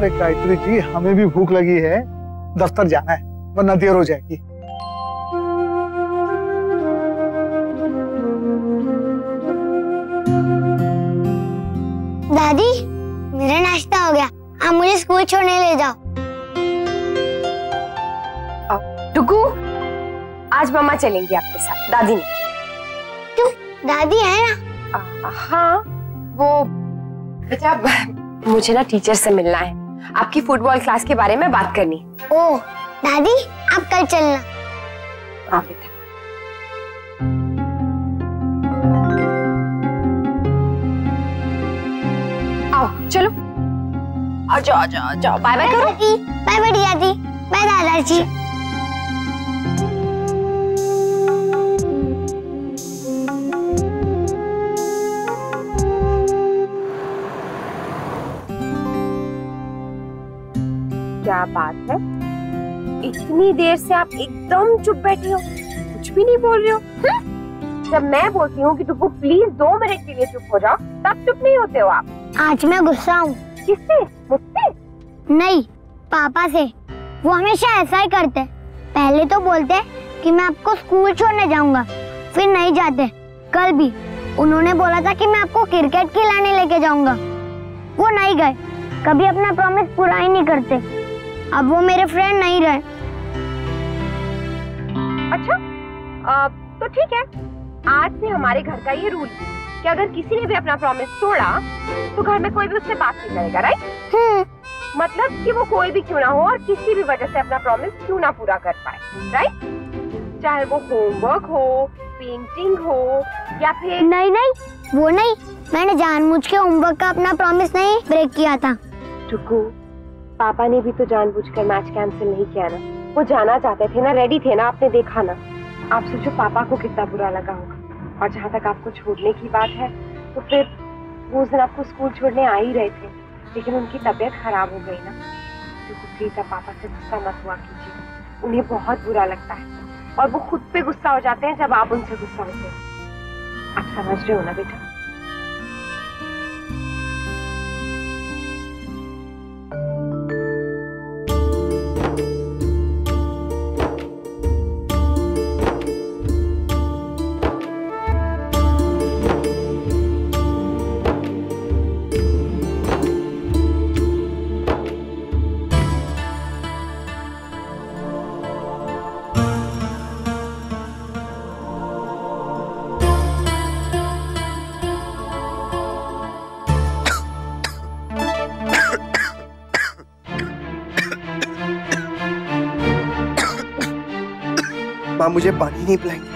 अरे गायत्री जी, हमें भी भूख लगी है, दफ्तर जाना है वरना देर हो जाएगी। दादी, मेरा नाश्ता हो गया, आप मुझे स्कूल छोड़ने ले जाओ। टुकू, आज मम्मा चलेंगी आपके साथ, दादी नहीं। क्यों? दादी है ना? हाँ, वो बेटा मुझे ना टीचर से मिलना है, आपकी फुटबॉल क्लास के बारे में बात करनी। ओह दादी, आप कल चलना। हाँ बेटा। आओ चलो, आ जाओ, बाय बाय करो। बाय बड़ी दादी, बाय दादाजी। क्या बात है, इतनी देर से आप एकदम चुप बैठी हो, कुछ भी नहीं बोल रहे हो? जब मैं बोलती हूँ कि तुमको प्लीज 2 मिनट के लिए चुप हो जाओ, तब चुप नहीं होते हो आप। आज मैं गुस्सा हूँ। किससे? मुझसे? नहीं, पापा से। वो हमेशा ऐसा ही करते। पहले तो बोलते कि मैं आपको स्कूल छोड़ने जाऊंगा, फिर नहीं जाते। कल भी उन्होंने बोला था कि मैं आपको क्रिकेट खिलाने लेके जाऊंगा, वो नहीं गए। कभी अपना प्रॉमिस पूरा ही नहीं करते। अब वो मेरे फ्रेंड नहीं रहे। अच्छा, तो ठीक है, आज से हमारे घर का ये रूल है कि अगर किसी ने भी अपना प्रॉमिस तोड़ा तो घर में कोई भी उससे बात नहीं करेगा, राइट? मतलब कि वो कोई भी क्यों ना हो और किसी भी वजह से अपना प्रॉमिस क्यों ना पूरा कर पाए, राइट? चाहे वो होमवर्क हो, पेंटिंग हो या फिर नहीं, वो नहीं। मैंने जानबूझ के होमवर्क का अपना प्रॉमिस नहीं ब्रेक किया था। टुकू, पापा ने भी तो जानबूझकर मैच कैंसिल नहीं किया ना, वो जाना चाहते थे ना, रेडी थे ना, आपने देखा ना। आप सोचो पापा को कितना बुरा लगा होगा। और जहाँ तक आपको छोड़ने की बात है, तो फिर वो उस दिन आपको स्कूल छोड़ने आ ही रहे थे, लेकिन उनकी तबीयत खराब हो गई ना। टुकू प्लीज आप पापा से गुस्सा मत हुआ कीजिए, उन्हें बहुत बुरा लगता है और वो खुद पे गुस्सा हो जाते हैं जब आप उनसे गुस्सा होते हैं। आप समझ रहे हो ना बेटा? माँ मुझे पानी नहीं पिलाएंगे?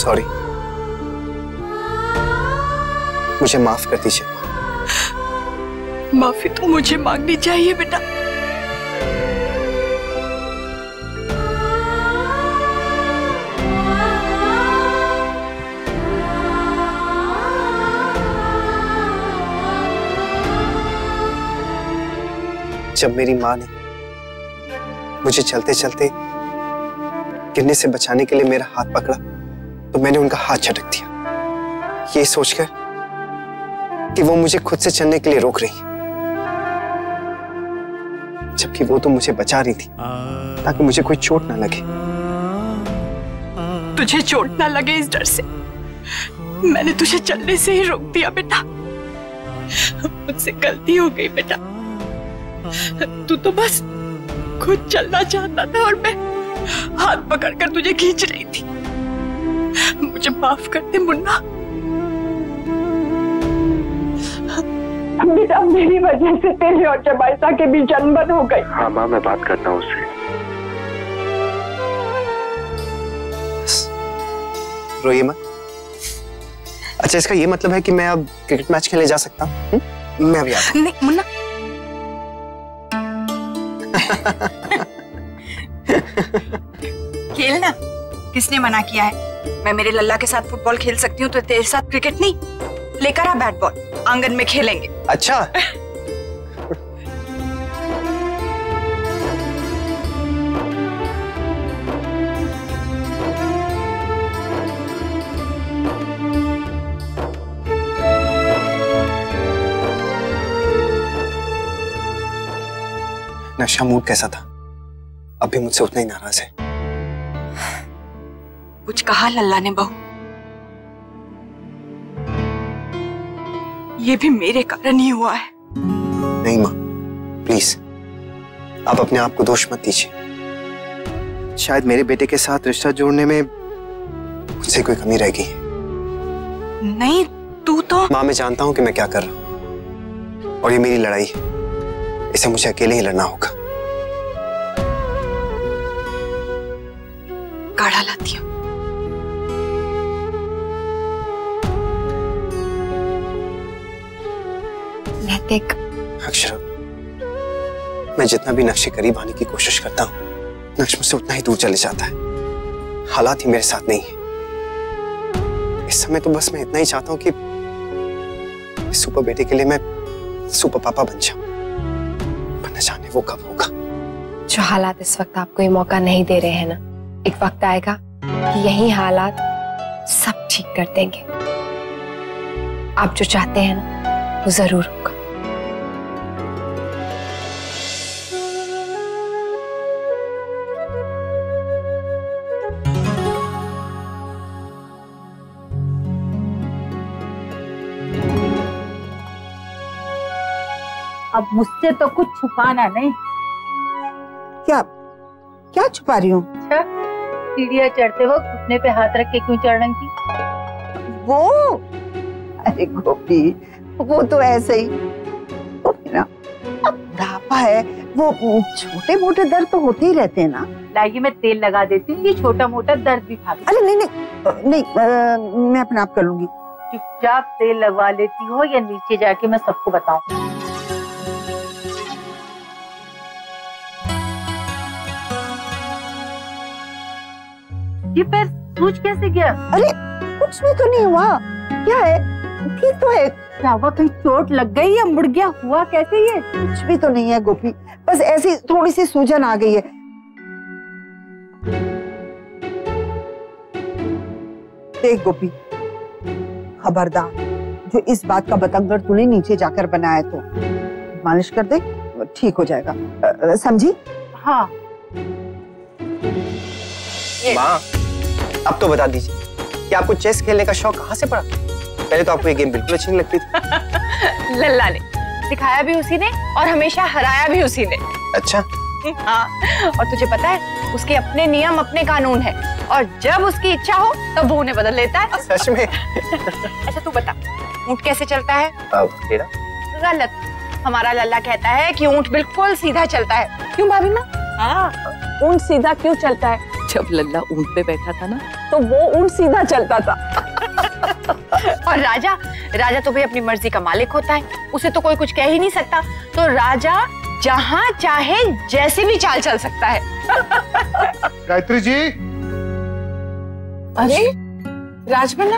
सॉरी, मुझे माफ कर दीजिए। माफी तो मुझे मांगनी चाहिए बेटा। जब मेरी माँ ने मुझे चलते चलते गिरने से बचाने के लिए मेरा हाथ पकड़ा तो मैंने उनका हाथ झटक दिया, ये सोचकर कि वो मुझे खुद से चलने के लिए रोक रही है, जबकि वो तो मुझे बचा रही थी ताकि मुझे कोई चोट ना लगे। तुझे चोट ना लगे इस डर से मैंने तुझे चलने से ही रोक दिया बेटा। मुझसे गलती हो गई बेटा। तू तो बस खुद चलना चाहता था और मैं हाथ पकड़कर तुझे खींच रही थी। मुझे माफ कर दे मुन्ना। बेटा मेरी वजह से तेरे और जबाइसा के बीच अनबन हो गई। हाँ माँ, मैं बात करता हूँ उससे। रोइए मत। अच्छा, इसका ये मतलब है कि मैं अब क्रिकेट मैच खेलने जा सकता हूँ? मैं अभी आता हूँ। नहीं मुन्ना, खेलना किसने मना किया है? मैं मेरे लल्ला के साथ फुटबॉल खेल सकती हूँ तो तेरे साथ क्रिकेट नहीं। लेकर आ बैट बॉल, आंगन में खेलेंगे। अच्छा। नक्शा मूड कैसा था? अब भी मुझसे उतना ही नाराज है। कुछ कहा लल्ला ने बहू? ये भी मेरे कारण ही हुआ है। नहीं माँ, प्लीज आप अपने आप को दोष मत दीजिए। शायद मेरे बेटे के साथ रिश्ता जोड़ने में मुझसे कोई कमी रह गई है। नहीं, तू तो। माँ, मैं जानता हूं कि मैं क्या कर रहा हूं और ये मेरी लड़ाई है, इसे मुझे अकेले ही लड़ना होगा। काढ़ा लाती हूँ। नैतिक। अक्षरा, मैं जितना भी नक्श के करीब आने की कोशिश करता हूँ, नक्श मुझसे उतना ही दूर चले जाता है। हालात ही मेरे साथ नहीं है। इस समय तो बस मैं इतना ही चाहता हूँ कि इस सुपर बेटे के लिए मैं सुपर पापा बन जाऊं। पर न जाने वो कब होगा। जो हालात इस वक्त आपको ये मौका नहीं दे रहे हैं ना, एक वक्त आएगा कि यही हालात सब ठीक कर देंगे। आप जो चाहते हैं ना वो जरूर होगा। अब मुझसे तो कुछ छुपाना नहीं। क्या क्या छुपा रही हूँ? अच्छा, सीढ़ियाँ चढ़ते वक्त घुटने पे हाथ रख के क्यों चढ़ रही थी? वो अरे गोपी, वो तो ऐसे ही ना, अब बुढ़ापा है, वो छोटे मोटे दर्द तो होते ही रहते हैं ना। लाइए मैं तेल लगा देती हूँ, ये छोटा मोटा दर्द भी भाग। अरे नहीं नहीं नहीं, मैं अपने आप कर लूंगी। चुपचाप तेल लगवा लेती हो या नीचे जाके मैं सबको बताऊं? ये पैर सूज कैसे गया? अरे कुछ भी तो नहीं हुआ। क्या है? ठीक तो है। क्या हुआ, कहीं चोट लग गई या मुड़ गया? हुआ कैसे ये? कुछ भी तो नहीं है गोपी, बस ऐसी थोड़ी सी सूजन आ गई है। देख गोपी, खबरदार, जो इस बात का बतंगड़ तूने नीचे जाकर बनाया तो मालिश कर दे, ठीक हो जाएगा। समझी? हाँ। माँ, अब तो बता दीजिए कि आपको चेस खेलने का शौक कहाँ से पड़ा? पहले तो आपको ये गेम बिल्कुल अच्छी नहीं लगती थी। लल्ला ने सिखाया भी उसी ने और हमेशा हराया भी उसी ने। अच्छा। हाँ, और तुझे पता है उसके अपने नियम अपने कानून है और जब उसकी इच्छा हो तब वो उन्हें बदल लेता है। सच में? अच्छा तू बता, ऊँट कैसे चलता है? तेरा गलत। हमारा लल्ला कहता है कि ऊँट बिल्कुल सीधा चलता है। क्यों भाभी माँ? हाँ, ऊँट सीधा क्यों चलता है? जब लल्ला ऊँट पे बैठा था ना, तो वो ऊँट सीधा चलता था। और राजा तो भाई अपनी मर्जी का मालिक होता है, उसे तो कोई कुछ कह ही नहीं सकता। तो राजा जहाँ चाहे जैसे भी चाल चल सकता है। गायत्री जी। अरे राजबल्ला,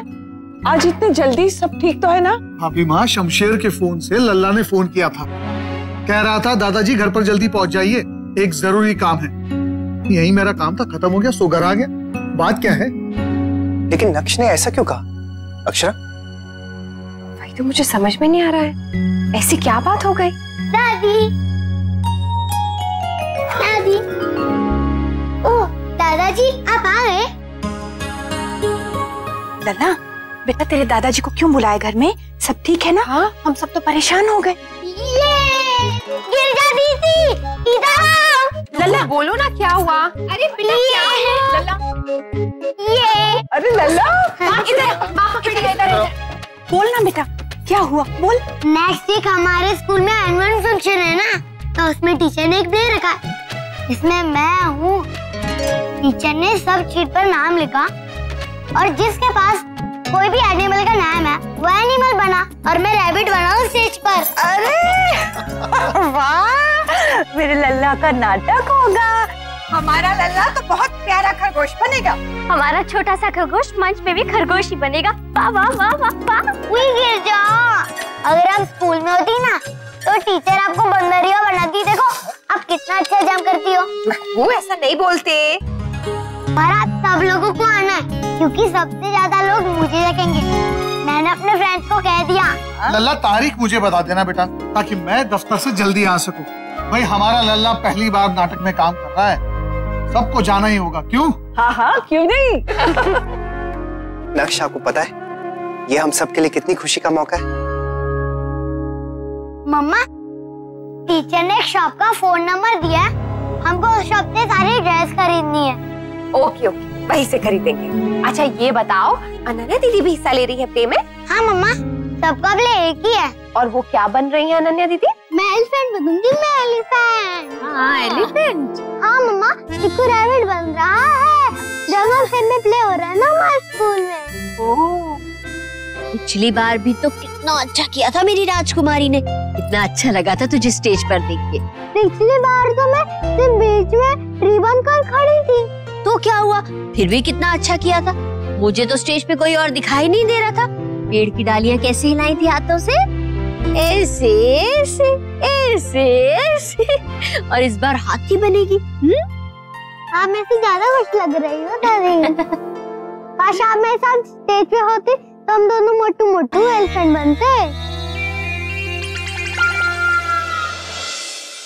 आज इतनी जल्दी सब ठीक तो है ना? अभी माँ, शमशेर के फोन से लल्ला ने फोन किया था, कह रहा था दादाजी घर पर जल्दी पहुंच जाइए, एक जरूरी काम है। यही मेरा काम था, खत्म हो गया, सो घर आ गया। बात क्या है? लेकिन नक्श ने ऐसा क्यों कहा? अक्षरा, भाई तो मुझे समझ में नहीं आ रहा है, ऐसी क्या बात हो गई? दादी, दादी, ओह दादाजी आप आ गए? लल्ला बेटा, तेरे दादाजी को क्यों बुलाए घर में? सब ठीक है ना? हाँ, हम सब तो परेशान हो गए। ये गिरजा दीदी, इधर आओ। लल्ला बोलो ना क्या हुआ? अरे बेटा क्या है? लल्ला ये अरे लल्ला, इधर पापा के इधर बोल ना बेटा, क्या हुआ? बोल। नेक्स्ट वीक हमारे स्कूल में एनुअल फंक्शन है ना, तो उसमें टीचर ने एक प्ले रखा है, इसमें मैं हूँ। टीचर ने सब शीट पर नाम लिखा और जिसके पास कोई भी एनिमल का नाम है वो एनिमल बना और मैं रैबिट बना हूँ स्टेज पर। अरे वाह, मेरे लल्ला का नाटक होगा। हमारा लल्ला तो बहुत प्यारा खरगोश बनेगा। हमारा छोटा सा खरगोश मंच में भी खरगोश ही बनेगा। वाह वाह वाह वाह वाह। गिर जाओ। अगर आप स्कूल में होती ना तो टीचर आपको बंदरिया बनाती। देखो आप कितना अच्छा जंप करती हो। वो ऐसा नहीं बोलते। बारात सब लोगों को आना है क्योंकि सबसे ज्यादा लोग मुझे देखेंगे। मैंने अपने फ्रेंड्स को कह दिया। लल्ला तारीख मुझे बता देना बेटा ताकि मैं दफ्तर से जल्दी आ सकूं। भाई हमारा लल्ला पहली बार नाटक में काम कर रहा है, सबको जाना ही होगा। क्यों? हाँ हाँ क्यों नहीं। नक्श आपको पता है ये हम सब के लिए कितनी खुशी का मौका है। मम्मा टीचर ने एक शॉप का फोन नंबर दिया है, हमको उस शॉप से सारी ड्रेस खरीदनी है। ओके ओके वहीं से खरीदेंगे। अच्छा ये बताओ अनन्या दीदी भी हिस्सा ले रही है प्ले में? हाँ मम्मा सबका प्ले एक ही है। और वो क्या बन रही है अनन्या दीदी? मैं एलिफेंट बनूंगी। मैं एलिफेंट। हाँ एलिफेंट। हाँ मम्मा चिकू रैबिट बन रहा है। जंगल फिल्म में प्ले हो रहा है ना हमारे स्कूल में। ओह पिछली बार भी तो कितना अच्छा किया था मेरी राजकुमारी ने। कितना अच्छा लगा था तुझे स्टेज पर देख के। पिछली बार तो मैं सिर्फ बीच में रिबन कर खड़ी थी। तो क्या हुआ, फिर भी कितना अच्छा किया था। मुझे तो स्टेज पे कोई और दिखाई नहीं दे रहा था। पेड़ की डालियां कैसे हिलाई थी हाथों से, ऐसे ऐसे ऐसे ऐसे। और इस बार हाथी बनेगी। आप में से ज्यादा खुश लग रही हो दादी। काश आप मेरे साथ स्टेज पे होते तो हम दोनों मोटू मोटू एलिफेंट बनते।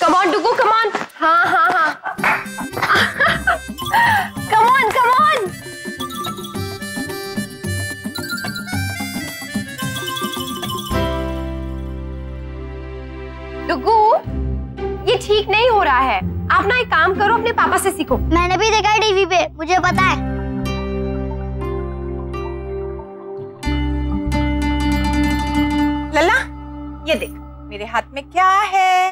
Come on Dugu come on. हाँ हाँ हाँ कम ऑन कम ऑन। डुगू ये ठीक नहीं हो रहा है। आप ना एक काम करो अपने पापा से सीखो। मैंने भी देखा है टीवी पे, मुझे पता है। लल्ला ये देख मेरे हाथ में क्या है।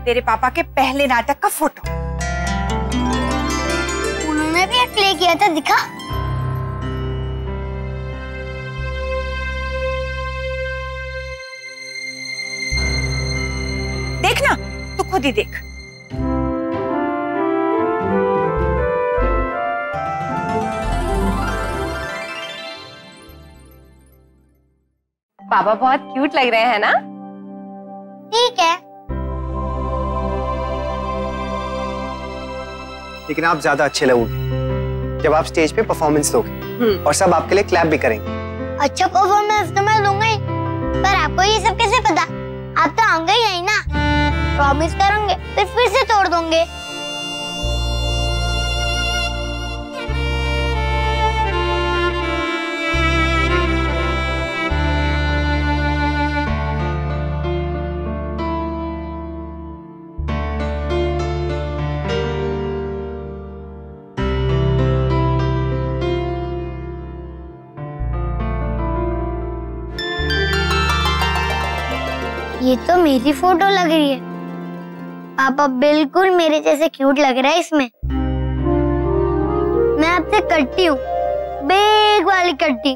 तेरे पापा के पहले नाटक का फोटो। उन्होंने भी एक प्ले किया था, दिखा। देखना तू खुद ही देख। पापा बहुत क्यूट लग रहे हैं ना? ठीक है। लेकिन आप ज्यादा अच्छे लगोगे जब आप स्टेज पे परफॉर्मेंस दोगे और सब आपके लिए क्लैप भी करेंगे। अच्छा परफॉर्मेंस तो मैं दूंगा ही, पर आपको ये सब कैसे पता? आप तो आऊंगे ही नहीं ना। प्रॉमिस करेंगे फिर से तोड़ दोगे। ये तो मेरी फोटो लग रही है। पापा बिल्कुल मेरे जैसे क्यूट लग रहा है इसमें। मैं आपसे कट्टी हूँ, बिग वाली कट्टी।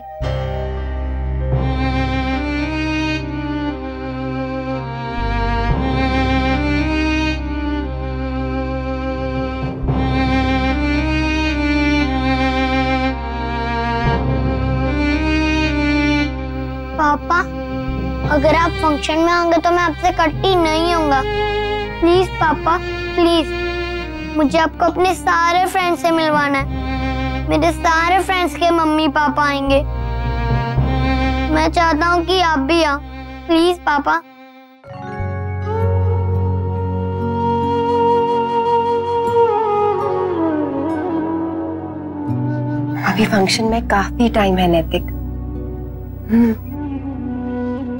पापा अगर आप फंक्शन में होंगे तो मैं आपसे कट्टी नहीं होऊंगा। प्लीज पापा प्लीज, मुझे आपको अपने सारे फ्रेंड्स से मिलवाना है। मेरे सारे फ्रेंड्स के मम्मी पापा आएंगे। मैं चाहता हूँ कि आप भी आओ। प्लीज पापा। अभी फंक्शन में काफी टाइम है नैतिक।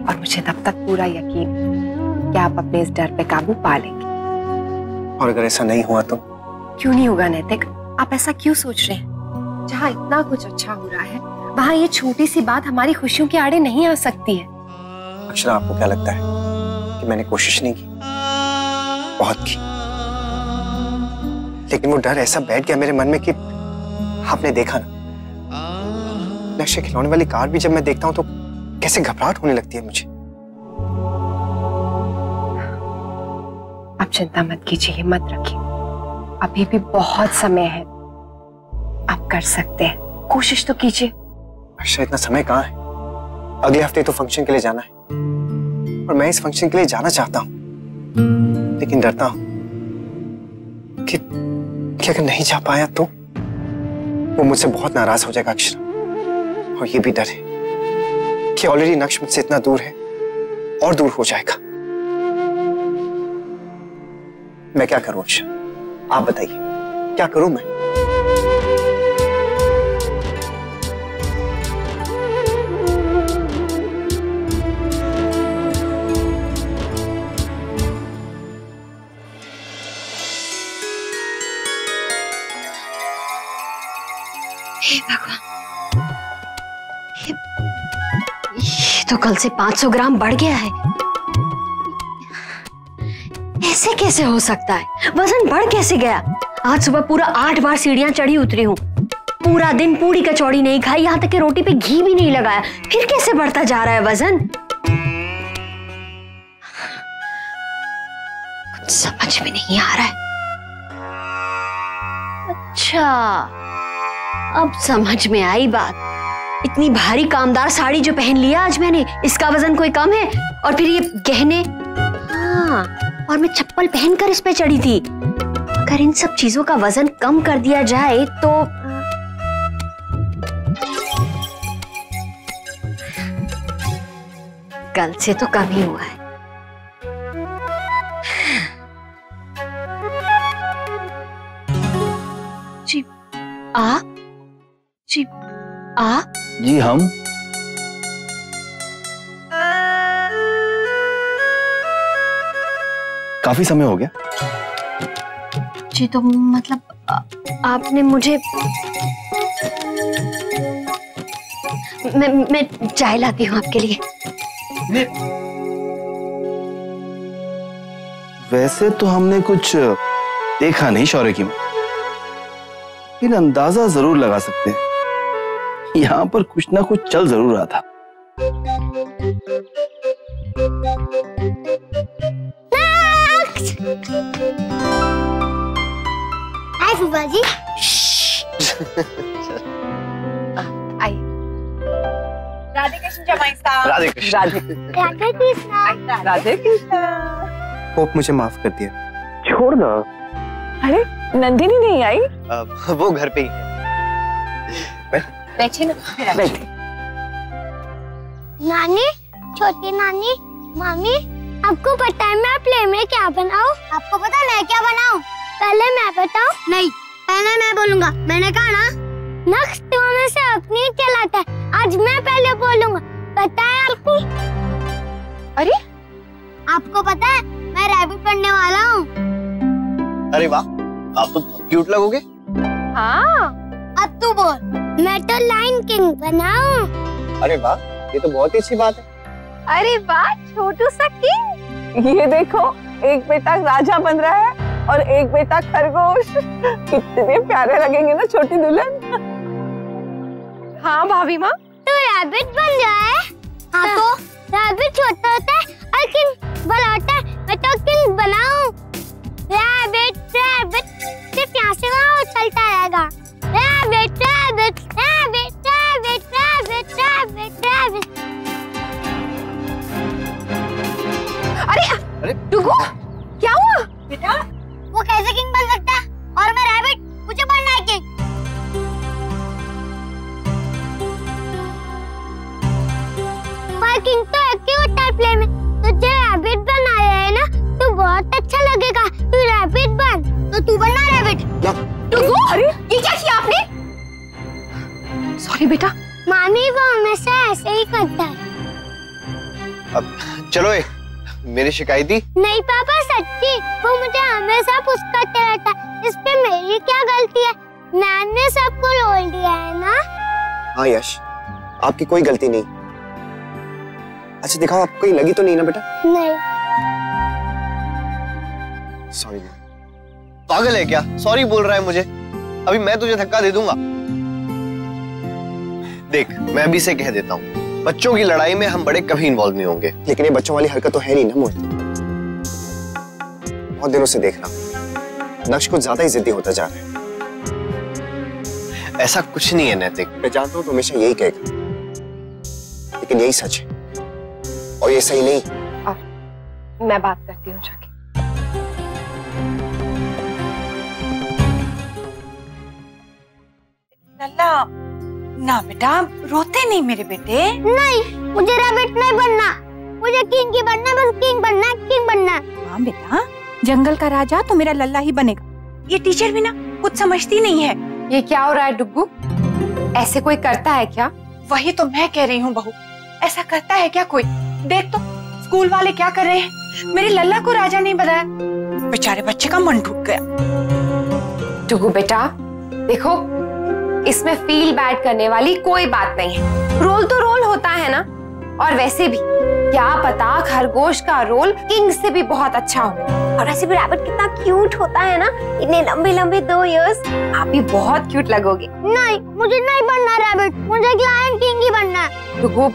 और मुझे तब तक पूरा यकीन है कि आप अपने इस डर पे काबू पा लेंगे। और अगर ऐसा नहीं हुआ तो? क्यों नहीं होगा नैतिक? आप ऐसा क्यों सोच रहे हैं? जहाँ इतना कुछ अच्छा हो रहा है वहाँ ये छोटी सी बात हमारी खुशियों के आड़े नहीं आ सकती है। अक्षरा आपको क्या लगता है कि मैंने कोशिश नहीं की? बहुत की, लेकिन वो डर ऐसा बैठ गया मेरे मन में कि आपने देखा ना, नक्शे खिलौने वाली कार भी जब मैं देखता हूँ तो कैसे घबराहट होने लगती है मुझे। आप चिंता मत कीजिए, हिम्मत रखिए, अभी भी बहुत समय है, आप कर सकते हैं, कोशिश तो कीजिए। अर्षा, इतना समय कहाँ है? अगले हफ्ते तो फंक्शन के लिए जाना है और मैं इस फंक्शन के लिए जाना चाहता हूँ, लेकिन डरता हूँ कि अगर नहीं जा पाया तो वो मुझसे बहुत नाराज हो जाएगा अक्षरा। और ये भी डर है कि ऑलरेडी नक्श मुझसे इतना दूर है और दूर हो जाएगा। मैं क्या करूं अक्षरा, आप बताइए, क्या करूं मैं? हे भगवान, ये तो कल से 500 ग्राम बढ़ गया है। ऐसे कैसे हो सकता है? वजन बढ़ कैसे गया? आज सुबह पूरा 8 बार सीढ़ियां चढ़ी उतरी हूँ, पूरा दिन पूरी कचौड़ी नहीं खाई, यहाँ तक कि रोटी पे घी भी नहीं लगाया, फिर कैसे बढ़ता जा रहा है वजन? कुछ समझ में नहीं आ रहा है। अच्छा, अब समझ में आई बात। इतनी भारी कामदार साड़ी जो पहन लिया आज मैंने, इसका वजन कोई कम है? और फिर ये गहने, हाँ, और मैं चप्पल पहनकर इस पे चढ़ी थी। अगर इन सब चीजों का वजन कम कर दिया जाए तो कल से तो कम ही हुआ है। जी जी हम काफी समय हो गया जी, तो मतलब आपने मुझे मैं चाय लाती हूँ आपके लिए। वैसे तो हमने कुछ देखा नहीं शौर्य की, लेकिन अंदाजा जरूर लगा सकते हैं यहाँ पर कुछ ना कुछ चल जरूर रहा था। हाय फूफा जी। आइए। राधे कृष्ण जमाई साहब। राधे कृष्ण। राधे कृष्ण। राधे कृष्ण। होप मुझे माफ कर दिया। छोड़ दो। अरे नंदिनी नहीं आई? वो घर पे ही है। बैठे ना। बैठे। नानी, छोटी नानी, मामी, आपको पता है मैं प्ले में क्या बनाऊं? आपको पता है मैं क्या बनाऊं? पहले मैं बताऊं? नहीं, पहले मैं बोलूंगा। मैंने कहा ना, नक्श तो में से अपनी चलाता है। आज मैं पहले बोलूंगा, पता है आपको? अरे, आपको पता है मैं रैबिट बनने वाला हूँ। अरे वाह, आप तो क्यूट लगोगे। हाँ। अब तू बोल। मैं तो लायन किंग बनाऊं। अरे वाह, ये तो बहुत ही अच्छी बात है। अरे वाह, छोटू सा किंग। ये देखो, एक बेटा राजा बन रहा है और एक बेटा खरगोश। कितने प्यारे लगेंगे ना छोटी दुल्हन। हाँ भाभी माँ। तो रैबिट बन जाए। हाँ तो रैबिट छोटा होता है और किंग बड़ा होता है। मैं तो किंग बनाऊं। रैबिट रैबिट सिर्फ यहाँ से वहाँ उछलता रहेगा। Rabbit rabbit rabbit rabbit rabbit rabbit rabbit. अरे टुकू, क्या हुआ बेटा? वो कैसे किंग बन सकता है? और मैं रैबिट, मुझे बनना है किंग। पर किंग तो एक ही होता है प्ले में। तो जो रैबिट बनाया है ना, तो बहुत अच्छा लगेगा। तू रैबिट बन, तो तू बनना रैबिट। टुकू, अरे ये क्या किया आपने? सॉरी बेटा। मामी वो हमेशा ऐसे ही करता है। अब चलो मेरी शिकायत दी। नहीं पापा, सच्ची वो मुझे हमेशा पुश करते रहता है। इस पे मेरी क्या गलती है? मैंने सबको रोल दिया है ना। हाँ यश, आपकी कोई गलती नहीं। अच्छा दिखाओ, आपको कहीं लगी तो नहीं ना बेटा? नहीं। सॉरी। पागल है क्या? सॉरी बोल रहा है मुझे। अभी मैं तुझे धक्का दे दूंगा। देख, मैं अभी से कह देता हूँ, बच्चों की लड़ाई में हम बड़े कभी इन्वॉल्व नहीं होंगे। लेकिन ये बच्चों वाली हरकत तो है नहीं ना मोहित। बहुत दिनों से देख रहा हूं, नक्श कुछ ज्यादा ही जिद्दी होता जा रहा है। ऐसा कुछ नहीं है नैतिक, मैं जानता हूं तो हमेशा यही कहेगा, लेकिन यही सच है और ये सही नहीं। मैं बात करती हूँ जाके। लल्ला, ना बेटा, रोते नहीं मेरे बेटे। नहीं, मुझे रैबिट नहीं बनना, मुझे किंग ही बनना, बस किंग बनना, किंग बनना। हाँ बेटा, जंगल का राजा तो मेरा लल्ला ही बनेगा। ये टीचर भी ना कुछ समझती नहीं है। ये क्या हो रहा है डुग्गू? ऐसे कोई करता है क्या? वही तो मैं कह रही हूँ बहू, ऐसा करता है क्या कोई? देख तो स्कूल वाले क्या कर रहे हैं, मेरे लल्ला को राजा नहीं बनाया। बेचारे बच्चे का मन टूट गया। डुग्गू बेटा देखो, इसमें फील बैड करने वाली कोई बात नहीं है। रोल तो रोल होता है ना, और वैसे भी क्या पता खरगोश का रोल किंग से भी बहुत अच्छा हो। और ऐसे भी रैबिट कितना क्यूट होता है ना, इतने लंबे लंबे 2 इयर्स, आप भी बहुत क्यूट लगोगे। नहीं, मुझे नहीं बनना रैबिट, मुझे लायन किंग ही बनना है। डुग्गू,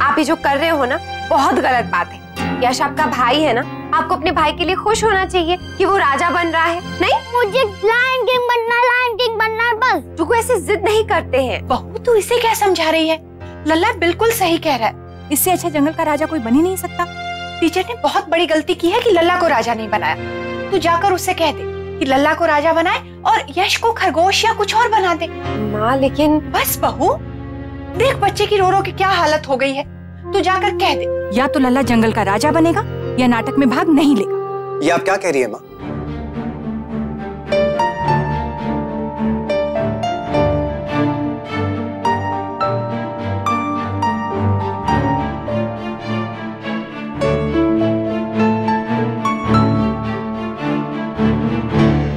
आप ये जो कर रहे हो ना बहुत गलत बात है। यश आपका भाई है ना, आपको अपने भाई के लिए खुश होना चाहिए कि वो राजा बन रहा है। नहीं, मुझे लायन किंग बनना है, लायन किंग बनना है बस। डुग्गू ऐसे जिद नहीं करते हैं। बहू तू इसे क्या समझा रही है? लल्ला बिल्कुल सही कह रहा है, इससे अच्छा जंगल का राजा कोई बन ही नहीं सकता। टीचर ने बहुत बड़ी गलती की है कि लल्ला को राजा नहीं बनाया। तू जाकर उससे कह दे कि लल्ला को राजा बनाए और यश को खरगोश या कुछ और बना दे। माँ लेकिन बस बहू, देख बच्चे की रो रो की क्या हालत हो गई है। तू जाकर कह दे, या तो लल्ला जंगल का राजा बनेगा या नाटक में भाग नहीं लेगा। ये आप क्या कह रही है माँ?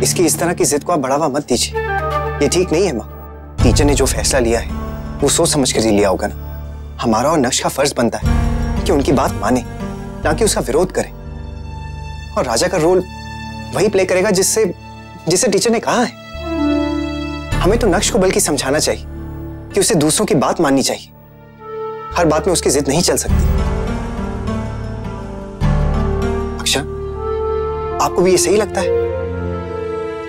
इसकी इस तरह की जिद को आप बढ़ावा मत दीजिए, ये ठीक नहीं है माँ। टीचर ने जो फैसला लिया है वो सोच समझ कर ही लिया होगा ना। हमारा और नक्श का फर्ज बनता है कि उनकी बात माने, ना कि उसका विरोध करे। और राजा का रोल वही प्ले करेगा जिससे टीचर ने कहा है। हमें तो नक्श को बल्कि समझाना चाहिए कि उसे दूसरों की बात माननी चाहिए। हर बात में उसकी जिद नहीं चल सकती। अक्षर, आपको भी ये सही लगता है?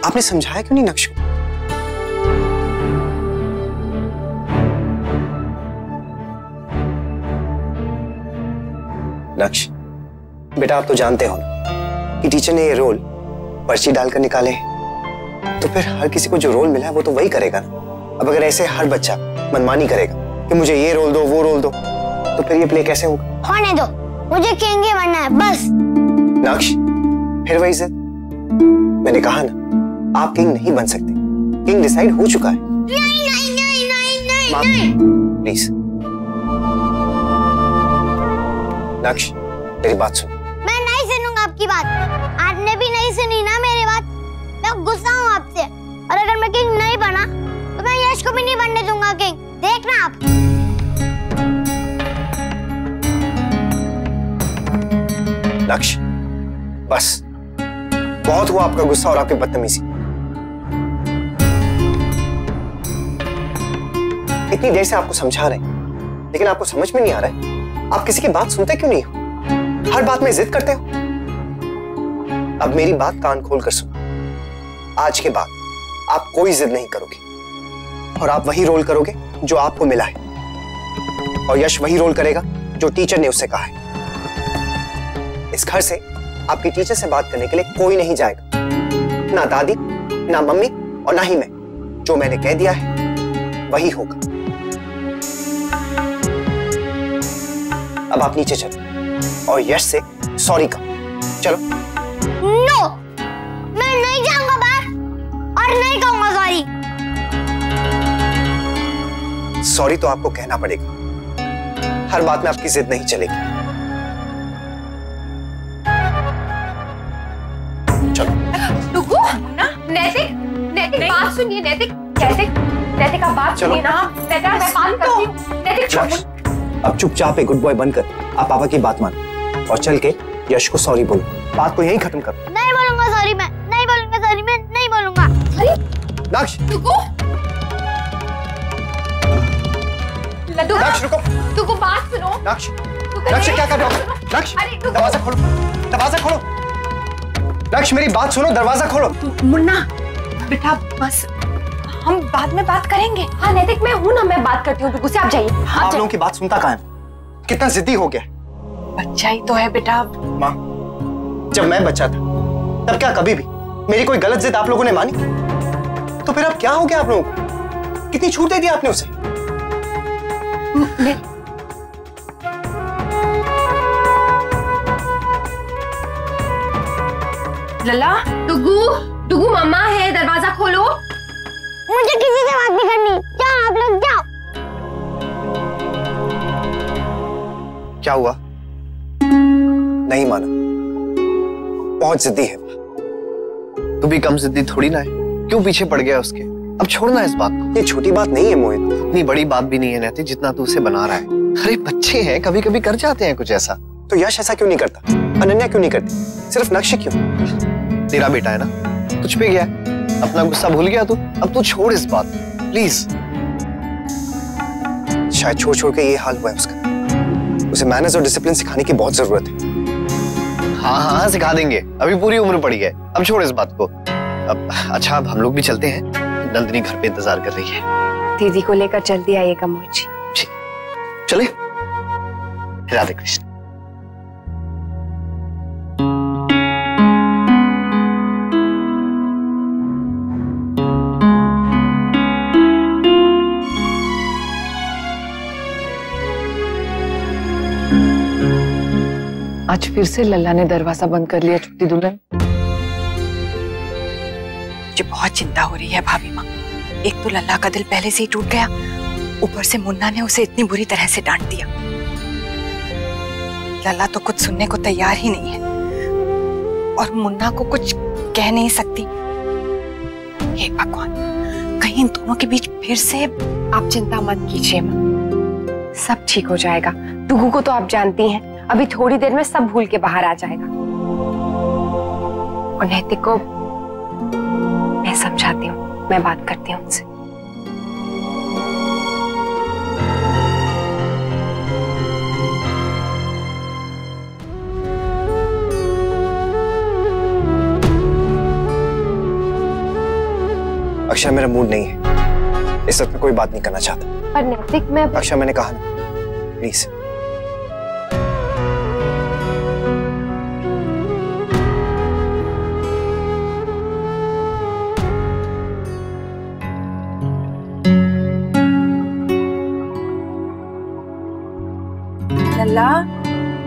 आपने समझाया क्यों नहीं नक्श को? नक्श बेटा, आप तो जानते हो ना कि टीचर ने ये रोल पर्ची डालकर निकाले हैं, तो फिर हर किसी को जो रोल मिला है वो तो वही करेगा ना। अब अगर ऐसे हर बच्चा मनमानी करेगा कि मुझे ये रोल दो वो रोल दो, तो फिर ये प्ले कैसे होगा? होने दो, मुझे किंग ही बनना है बस। नक्श, फिर वही जिद। मैंने कहा ना, आप किंग नहीं बन सकते। किंग डिसाइड हो चुका है। नहीं नहीं नहीं नहीं नहीं नहीं। प्लीज नक्श, मेरी बात सुन। मैं नहीं सुनूंगा आपकी बात। आपने भी नहीं सुनी ना मेरी बात। मैं गुस्सा हूँ आपसे, और अगर मैं किंग नहीं बना तो मैं यश को भी नहीं बनने दूंगा किंग। देखना आप। नक्श, बस बहुत हुआ आपका गुस्सा और आपकी बदतमीजी। इतनी देर से आपको समझा रहे हैं, लेकिन आपको समझ में नहीं आ रहा है। आप किसी की बात सुनते क्यों नहीं हो? हर बात में जिद करते हो। अब मेरी बात कान खोल कर सुनो। आज के बाद आप कोई जिद नहीं करोगे और आप वही रोल करोगे जो आपको मिला है, और यश वही रोल करेगा जो टीचर ने उससे कहा है। इस घर से आपकी टीचर से बात करने के लिए कोई नहीं जाएगा, ना दादी, ना मम्मी और ना ही मैं। जो मैंने कह दिया है वही होगा। अब आप नीचे चलो और यश से सॉरी कहो। चलो। नो, मैं नहीं जाऊंगा बाहर और नहीं कहूंगा सॉरी। सॉरी तो आपको कहना पड़ेगा। हर बात में आपकी जिद नहीं चलेगी। चलो। डुग्गू, नैतिक, नैतिक बात सुनिए। नैतिक, नैतिक, नैतिक आप बात सुनिए ना। नैतिक मैं बात करती हूँ। नैतिक अब चुपचाप एक गुड बॉय बनकर आप पापा की बात मानो और चल के यश को सॉरी बोलो। बात को यहीं खत्म करो। नहीं बोलूंगा सॉरी, मैं नहीं बोलूंगा सॉरी, मैं नहीं बोलूंगा। नक्श, डुग्गू, नक्श रुको। डुग्गू बात सुनो। नक्श, नक्श क्या कर रहे हो? नक्श, दरवाजा खोलो, दरवाजा खोलो। लक्ष्य मेरी बात सुनो, दरवाजा खोलो। मुन्ना बेटा बस हम बाद में बात करेंगे। हाँ नैतिक मैं हूँ ना, मैं बात करती हूँ डुगू से, आप जाइए। आप लोगों की बात सुनता कहाँ है? कितना जिद्दी हो गया। बच्चा ही तो है बेटा। माँ, जब मैं बच्चा था तब क्या कभी भी मेरी कोई गलत जिद आप लोगों ने मानी? तो फिर अब क्या हो गया आप लोगों को? कितनी छूट दे दी आपने उसे? लल्ला, डुगू मम्मा है, दरवाजा खोलो। मुझे किसी से बात नहीं करनी, जाओ आप लोग जाओ। क्या हुआ? नहीं माना? बहुत जिद्दी है। तू भी कम जिद्दी थोड़ी ना है, क्यों पीछे पड़ गया उसके? अब छोड़ना इस बात को। ये छोटी बात नहीं है मोहित, इतनी बड़ी बात भी नहीं है नैतिक जितना तू उसे बना रहा है। अरे बच्चे हैं, कभी कभी कर जाते हैं कुछ ऐसा। तो यश ऐसा क्यों नहीं करता? अनन्या क्यों नहीं करती? सिर्फ नक्श क्यों? तेरा बेटा है ना, तुझ पे गया, अपना गुस्सा भूल गया तू। अब तू छोड़ इस बात प्लीज। शायद छोड़ छोड़ के ये हाल हुआ है उसका। उसे मैनर्स और डिसिप्लिन सिखाने की बहुत जरूरत है। हाँ हाँ सिखा देंगे, अभी पूरी उम्र पड़ी है। अब छोड़ इस बात को। अब अच्छा, अब हम लोग भी चलते हैं, नंदिनी घर पे इंतजार कर रही है। दीदी को लेकर जल्दी आइएगा मोहित जी। चले, राधे कृष्ण। आज फिर से लल्ला ने दरवाजा बंद कर लिया छोटी दुल्हन। मुझे बहुत चिंता हो रही है भाभी माँ। एक तो लल्ला का दिल पहले से ही टूट गया, ऊपर से मुन्ना ने उसे इतनी बुरी तरह से डांट दिया। लल्ला तो कुछ सुनने को तैयार ही नहीं है और मुन्ना को कुछ कह नहीं सकती। हे भगवान, कहीं इन दोनों के बीच फिर से। आप चिंता मत कीजिए माँ, सब ठीक हो जाएगा। डुगू को तो आप जानती हैं, अभी थोड़ी देर में सब भूल के बाहर आ जाएगा। और नैतिक को मैं समझाती हूँ, मैं बात करती हूँ उनसे। अक्षय मेरा मूड नहीं है, इस वक्त में कोई बात नहीं करना चाहता। पर नैतिक मैं। अक्षय मैंने कहा ना, प्लीज। लल्ला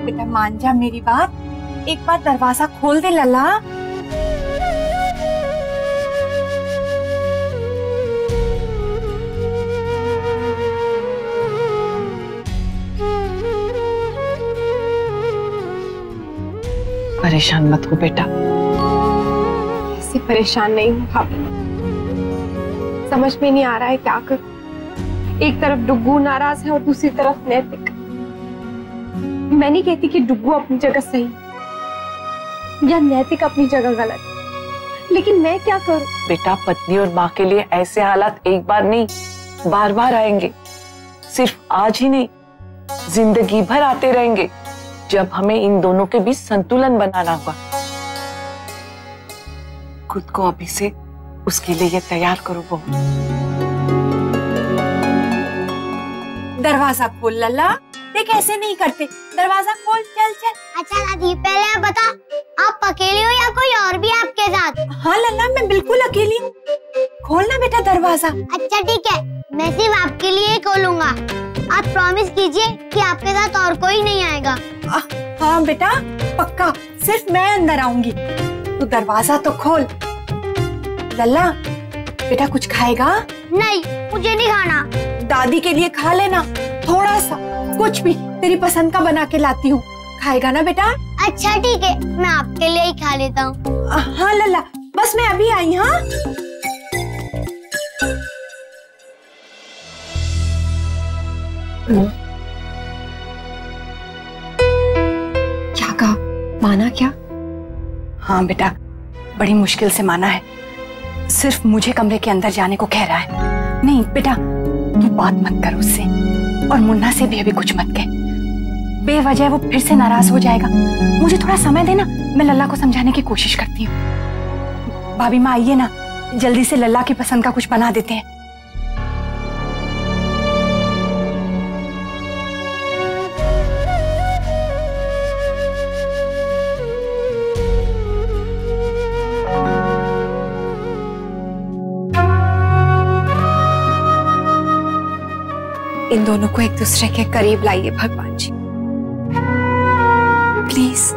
बेटा मान जा मेरी बात, एक बार दरवाजा खोल दे लल्ला। परेशान मत हो बेटा। ऐसे परेशान नहीं हूँ भाभी, समझ में नहीं आ रहा है क्या करूं। एक तरफ डुगू नाराज है और दूसरी तरफ नैतिक। मैं नहीं कहती कि डुगू अपनी जगह सही या नैतिक अपनी जगह गलत, लेकिन मैं क्या करूं? बेटा पत्नी और माँ के लिए ऐसे हालात एक बार नहीं बार बार आएंगे। सिर्फ आज ही नहीं, जिंदगी भर आते रहेंगे जब हमें इन दोनों के बीच संतुलन बनाना होगा। खुद को अभी से उसके लिए तैयार करो बहू। दरवाजा खोल लल्ला, देख ऐसे नहीं करते, दरवाजा खोल, चल चल। अच्छा दादी, पहले आप बता, आप अकेले हो या कोई और भी आपके साथ? हाँ लल्ला मैं बिल्कुल अकेली हूँ, खोलना बेटा दरवाजा। अच्छा ठीक है, मैं सिर्फ आपके लिए खोलूंगा। आप प्रॉमिस कीजिए कि आपके साथ और कोई नहीं आएगा। हाँ बेटा पक्का, सिर्फ मैं अंदर आऊंगी, तू दरवाजा तो खोल। लल्ला बेटा कुछ खाएगा? नहीं, मुझे नहीं खाना। दादी के लिए खा लेना, थोड़ा सा, कुछ भी तेरी पसंद का बना के लाती हूँ, खाएगा ना बेटा? अच्छा ठीक है, मैं आपके लिए ही खा लेता हूँ। हाँ लल्ला, बस मैं अभी आई। हाँ क्या कहा? माना क्या? हाँ बेटा, बड़ी मुश्किल से माना है, सिर्फ मुझे कमरे के अंदर जाने को कह रहा है। नहीं बेटा तू बात मत कर उससे, और मुन्ना से भी अभी कुछ मत कह, बेवजह वो फिर से नाराज हो जाएगा। मुझे थोड़ा समय देना, मैं लल्ला को समझाने की कोशिश करती हूँ। भाभी माँ आइए ना, जल्दी से लल्ला की पसंद का कुछ बना देते हैं। इन दोनों को एक दूसरे के करीब लाइए भगवान जी, प्लीज।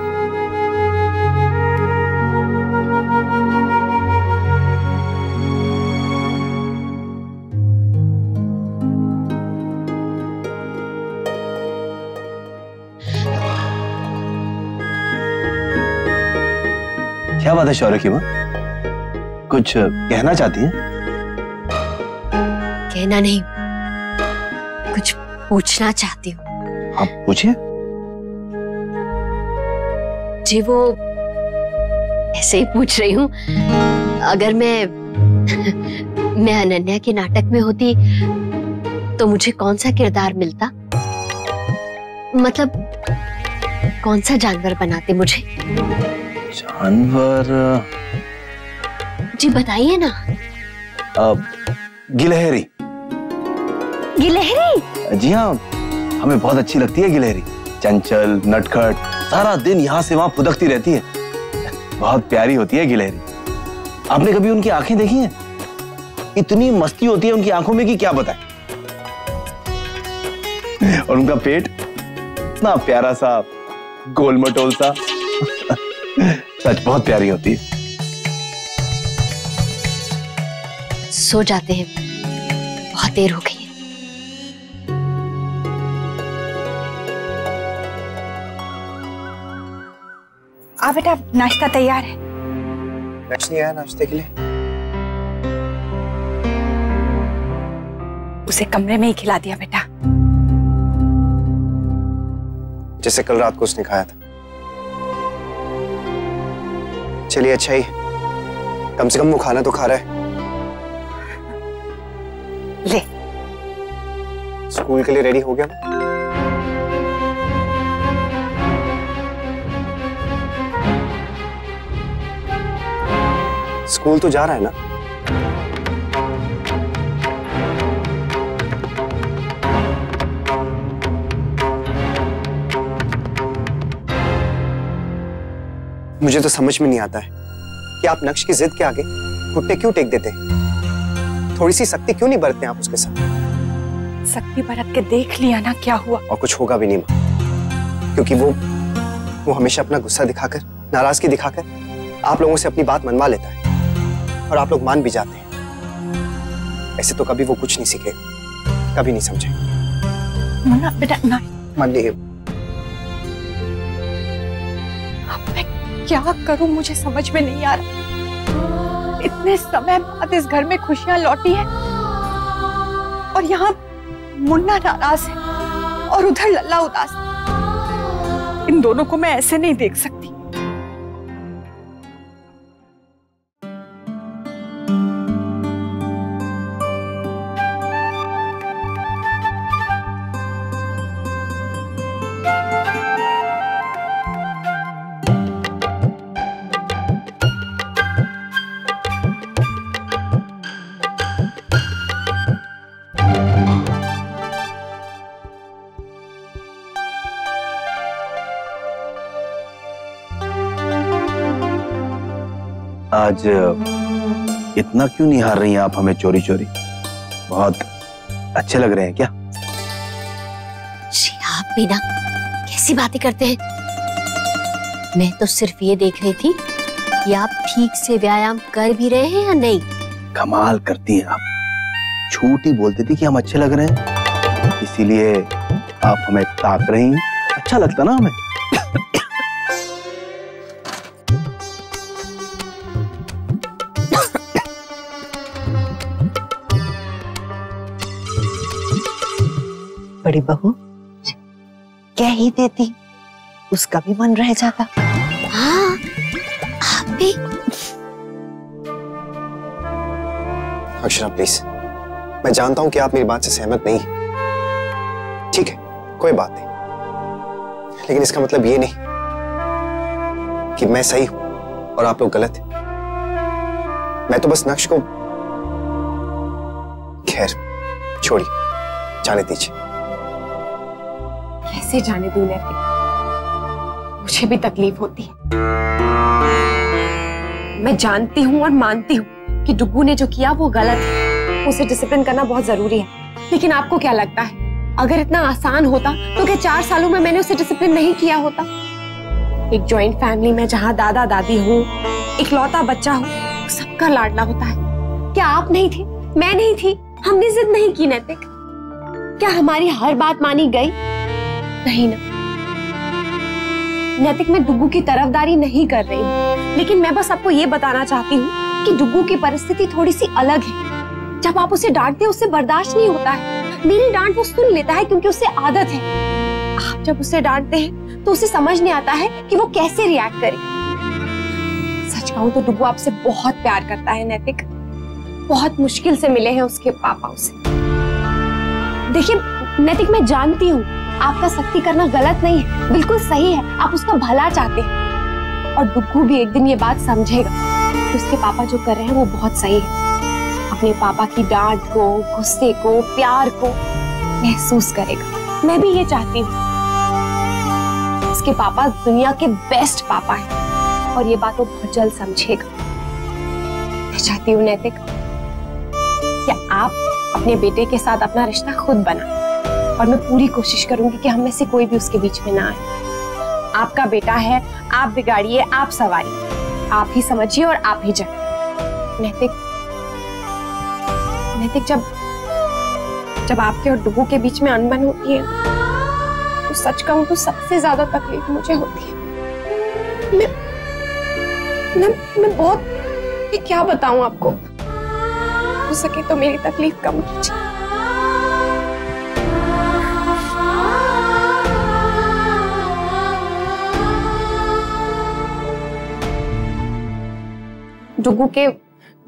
क्या बात है शौर्य की माँ, कुछ कहना चाहती हैं? कहना नहीं, कुछ पूछना चाहती हूँ। आप पूछिए। जी वो ऐसे ही पूछ रही हूँ, अगर मैं अनन्या के नाटक में होती तो मुझे कौन सा किरदार मिलता, मतलब कौन सा जानवर बनाते मुझे? जानवर? जी बताइए ना। गिलहरी। गिलहरी? जी हाँ, हमें बहुत अच्छी लगती है गिलहरी। चंचल, नटखट, सारा दिन यहाँ से वहां फुदकती रहती है। बहुत प्यारी होती है गिलहरी। आपने कभी उनकी आंखें देखी हैं? इतनी मस्ती होती है उनकी आंखों में कि क्या बताएं। और उनका पेट इतना प्यारा सा, गोल मटोल सा। सच बहुत प्यारी होती है। सो जाते हैं, बहुत देर हो गई है। आ बेटा, नाश्ता तैयार है। लक्ष्य नहीं आया नाश्ते के लिए? उसे कमरे में ही खिला दिया बेटा, जैसे कल रात को उसने खाया था। चलिए अच्छा ही, कम से कम वो खाना तो खा रहा है। ले। स्कूल के लिए रेडी हो गया? स्कूल तो जा रहा है ना? मुझे तो समझ में नहीं आता है कि आप नक्श की जिद के आगे घुटने क्यों टेक देते हैं? थोड़ी सी सख्ती क्यों नहीं बरतते आप उसके साथ? सख्ती बरत के देख लिया ना क्या हुआ। और कुछ होगा भी नहीं मां, क्योंकि वो हमेशा अपना गुस्सा दिखाकर, नाराजगी दिखाकर आप लोगों से अपनी बात मनवा लेता है और आप लोग मान भी जाते हैं। ऐसे तो कभी वो कुछ नहीं सीखे, कभी नहीं समझे। मुन्ना बेटा ना, मान लीजिए। अब मैं क्या करूं, मुझे समझ में नहीं आ रहा। इतने समय बाद इस घर में खुशियां लौटी है और यहाँ मुन्ना नाराज है और उधर लल्ला उदास है। इन दोनों को मैं ऐसे नहीं देख सकती। आज इतना क्यों निहार रही हैं आप हमें चोरी चोरी? बहुत अच्छे लग रहे हैं क्या? जी आप भी ना कैसी बातें करते हैं। मैं तो सिर्फ ये देख रही थी कि आप ठीक से व्यायाम कर भी रहे हैं या नहीं। कमाल करती हैं आप। झूठ ही बोलती थी कि हम अच्छे लग रहे हैं, इसीलिए आप हमें ताक रही हैं। अच्छा लगता ना हमें। बड़ी बहू क्या ही देती, उसका भी मन रह जाता। हाँ, आप भी। अक्षरा प्लीज, मैं जानता हूं कि आप मेरी बात से सहमत नहीं, ठीक है कोई बात नहीं, लेकिन इसका मतलब ये नहीं कि मैं सही हूं और आप लोग गलत हैं। मैं तो बस नक्श को, खैर छोड़िए, जाने दीजिए। कैसे जाने दूं नैतिक, मुझे भी तकलीफ होती है। मैं जानती हूँ और मानती हूँ कि डुग्गू ने जो किया वो गलत है, उसे डिसिप्लिन करना बहुत जरूरी है। लेकिन आपको क्या लगता है, अगर इतना आसान होता तो क्या 4 सालों में मैंने उसे डिसिप्लिन नहीं किया होता? एक जॉइंट फैमिली में जहाँ दादा दादी हूँ, इकलौता बच्चा हूँ, सबका लाडला होता है। क्या आप नहीं थे, मैं नहीं थी, हमने जिद नहीं की नैतिक? क्या हमारी हर बात मानी गई? नहीं ना। नैतिक, मैं डुग्गू की तरफदारी नहीं कर रही हूँ, लेकिन मैं बस आपको ये बताना चाहती हूँ कि डुग्गू की परिस्थिति थोड़ी सी अलग है। जब आप उसे डांटते हैं, उससे बर्दाश्त नहीं होता है। मेरी डांट वो सुन लेता है क्योंकि उसे आदत है। आप जब उसे डांटते हैं तो उसे समझ नहीं आता है कि वो कैसे रिएक्ट करे। सच कहूं तो डुग्गू आपसे बहुत प्यार करता है नैतिक। बहुत मुश्किल से मिले हैं उसके पापा उसे। देखिए नैतिक, मैं जानती हूँ आपका सख्ती करना गलत नहीं है, बिल्कुल सही है। आप उसका भला चाहते हैं और डुग्गू भी एक दिन ये बात समझेगा कि उसके पापा जो कर रहे हैं वो बहुत सही है। अपने पापा की डांट को, गुस्से को, प्यार को महसूस करेगा। मैं भी ये चाहती हूँ। उसके पापा दुनिया के बेस्ट पापा हैं और ये बात वो बहुत जल्द समझेगा। मैं चाहती हूँ नैतिक कि आप अपने बेटे के साथ अपना रिश्ता खुद बनाएं और मैं पूरी कोशिश करूंगी कि हम में से कोई भी उसके बीच में ना आए। आपका बेटा है, आप बिगाड़िए, आप संवारिए, आप ही समझिए और आप ही जाए। नैतिक, जब आपके और डुग्गू के बीच में अनबन होती है तो सच कहूं तो सबसे ज्यादा तकलीफ मुझे होती है। मैं बहुत, मैं क्या बताऊं आपको, हो सके तो मेरी तकलीफ कम कीजिए।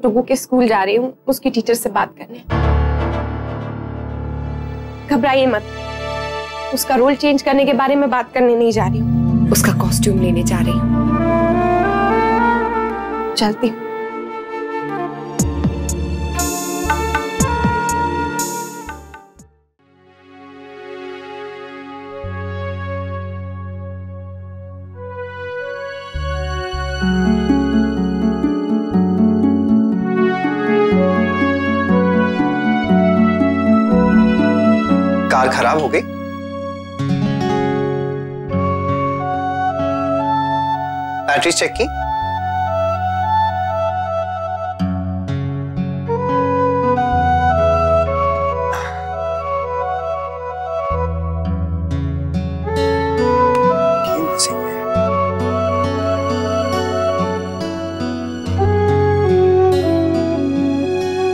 डुग्गू के स्कूल जा रही हूँ उसकी टीचर से बात करने। घबराइए मत, उसका रोल चेंज करने के बारे में बात करने नहीं जा रही हूँ, उसका कॉस्ट्यूम लेने जा रही हूँ। चलती हूँ। कार खराब हो गई? बैटरी चेक की?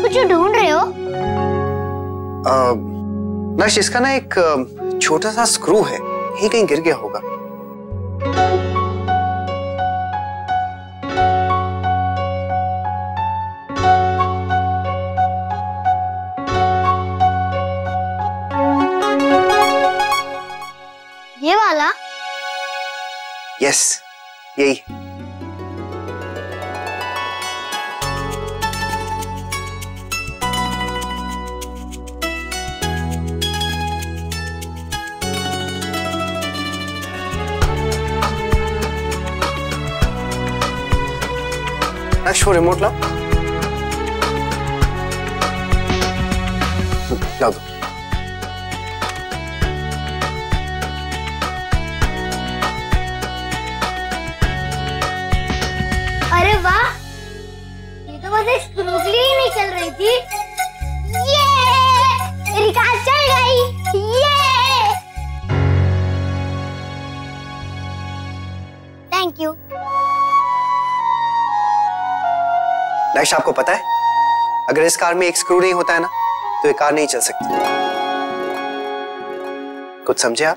कुछ ढूंढ रहे हो? नक्श, इसका ना एक छोटा सा स्क्रू है, यही कहीं गिर गया होगा। ये वाला? यस, यही। नक्श, वो रिमोट लाओ। लाओ दो। अरे वाह, ये तो बस एक स्क्रू के लिए ही नहीं चल रही थी। ये मेरी कार चल गई। ये थैंक यू। नक्श, आपको पता है अगर इस कार में एक स्क्रू नहीं होता है ना तो ये कार नहीं चल सकती। कुछ समझे आप?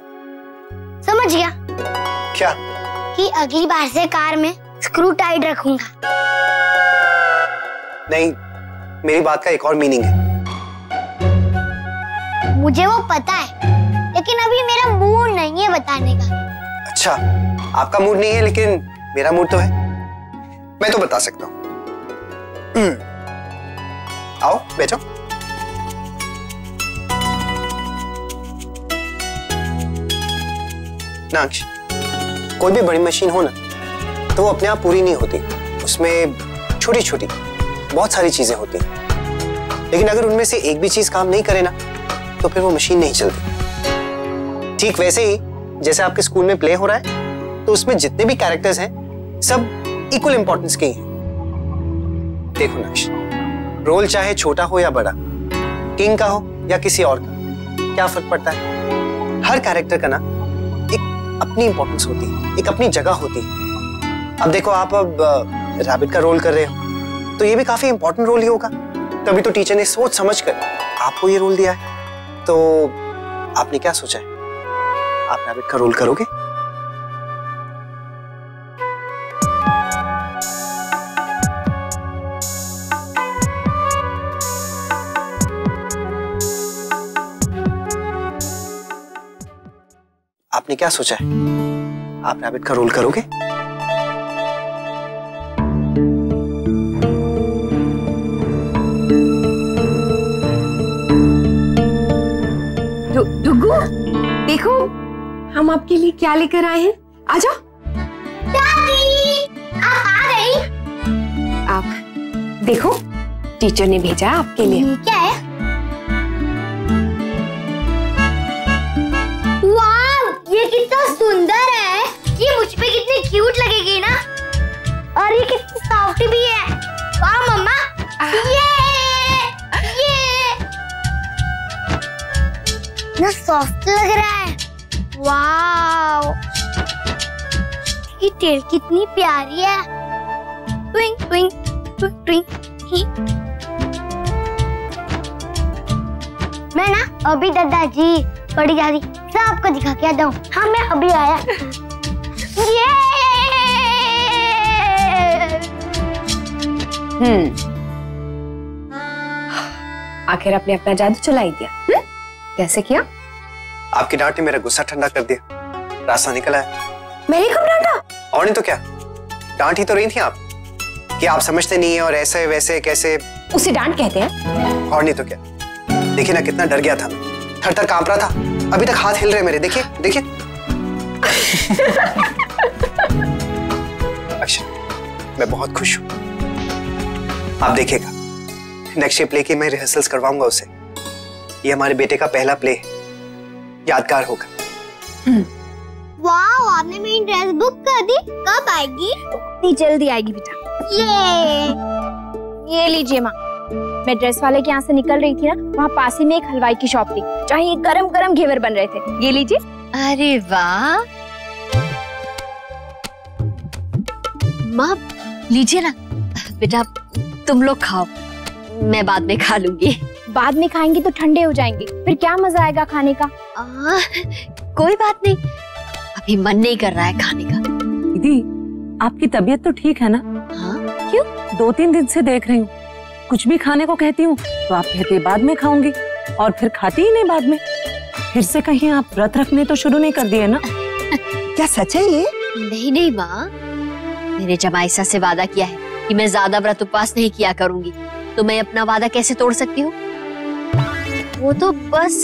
समझ गया। क्या? कि अगली बार से कार में स्क्रू टाइट रखूंगा। नहीं, मेरी बात का एक और मीनिंग है। मुझे वो पता है, लेकिन अभी मेरा मूड नहीं है बताने का। अच्छा, आपका मूड नहीं है, लेकिन मेरा मूड तो है, मैं तो बता सकता हूँ। आओ बैठो। नाक्ष, कोई भी बड़ी मशीन हो ना तो वो अपने आप पूरी नहीं होती, उसमें छोटी छोटी बहुत सारी चीजें होती हैं, लेकिन अगर उनमें से एक भी चीज काम नहीं करे ना तो फिर वो मशीन नहीं चलती। ठीक वैसे ही जैसे आपके स्कूल में प्ले हो रहा है तो उसमें जितने भी कैरेक्टर्स हैं सब इक्वल इंपॉर्टेंस के हैं। देखो नाक्ष, रोल चाहे छोटा हो या बड़ा, किंग का हो या किसी और का, क्या फर्क पड़ता है? हर कैरेक्टर का ना एक अपनी इंपॉर्टेंस होती है, एक अपनी जगह होती है। अब देखो आप अब रैबिट का रोल कर रहे हो तो ये भी काफी इंपॉर्टेंट रोल ही होगा, तभी तो टीचर ने सोच समझ कर आपको ये रोल दिया है। तो आपने क्या सोचा है, आप रैबिट का रोल करोगे? आपने क्या सोचा है, आप रैबिट का रोल करोगे? डुगू, देखो हम आपके लिए क्या लेकर आए हैं। आ जाओ। दादी, आप आ गई? आप देखो, टीचर ने भेजा है आपके लिए। क्या है? वाह, ये कितना सुंदर है। ये मुझ पे कितनी क्यूट लगेगी ना। और ये कितनी सॉफ्ट भी है। वाह मम्मा, ये ना सॉफ्ट लग रहा है। वाव, ये टेल कितनी प्यारी है। ट्विंक ट्विंक ट्विंक ट्विंक। मैं ना अभी दादाजी, बड़ी दादी सबको दिखा के आता हूँ। हाँ, मैं अभी आया। आखिर आपने अपना जादू चला ही दिया। कैसे किया? आपकी डांट ने मेरा गुस्सा ठंडा कर दिया, रास्ता निकल आया। मैंने कब डांटा? और नहीं तो क्या, डांट ही तो रही थी आप कि आप समझते नहीं है और ऐसे वैसे कैसे। उसे डांट कहते हैं। और नहीं तो क्या, देखिए ना कितना डर गया था मैं, थर थर कांप रहा था, अभी तक हाथ हिल रहे मेरे, देखिए देखिए। अच्छा, मैं बहुत खुश हूँ। आप देखिएगा, नेक्स्ट प्ले की मैं रिहर्सल्स करवाऊंगा उसे। ये हमारे बेटे का पहला प्ले है, यादगार होगा। वाह, आपने मेरी ड्रेस बुक कर दी। कब आएगी? इतनी जल्दी आएगी बेटा। ये लीजिए माँ, मैं ड्रेस वाले के यहाँ से निकल रही थी ना, वहाँ पास ही में एक हलवाई की शॉप थी जहाँ ये गरम गरम घेवर बन रहे थे। ये लीजिए। अरे वाह, माँ लीजिए ना। बेटा तुम लोग खाओ, मैं बाद में खा लूंगी। बाद में खाएंगी तो ठंडे हो जाएंगे, फिर क्या मजा आएगा खाने का। कोई बात नहीं, अभी मन नहीं कर रहा है खाने का। दीदी, आपकी तबीयत तो ठीक है ना? हाँ, क्यों? 2-3 दिन से देख रही हूँ, कुछ भी खाने को कहती हूँ तो आप कहते हैं बाद में खाऊंगी, और फिर खाती ही नहीं बाद में। फिर से कहीं आप व्रत रखने तो शुरू नहीं कर दिए ना? क्या सच है ये? नहीं नहीं माँ, मैंने जमाईसा से वादा किया है कि मैं ज्यादा व्रत उपवास नहीं किया करूंगी, तो मैं अपना वादा कैसे तोड़ सकती हूँ? वो तो बस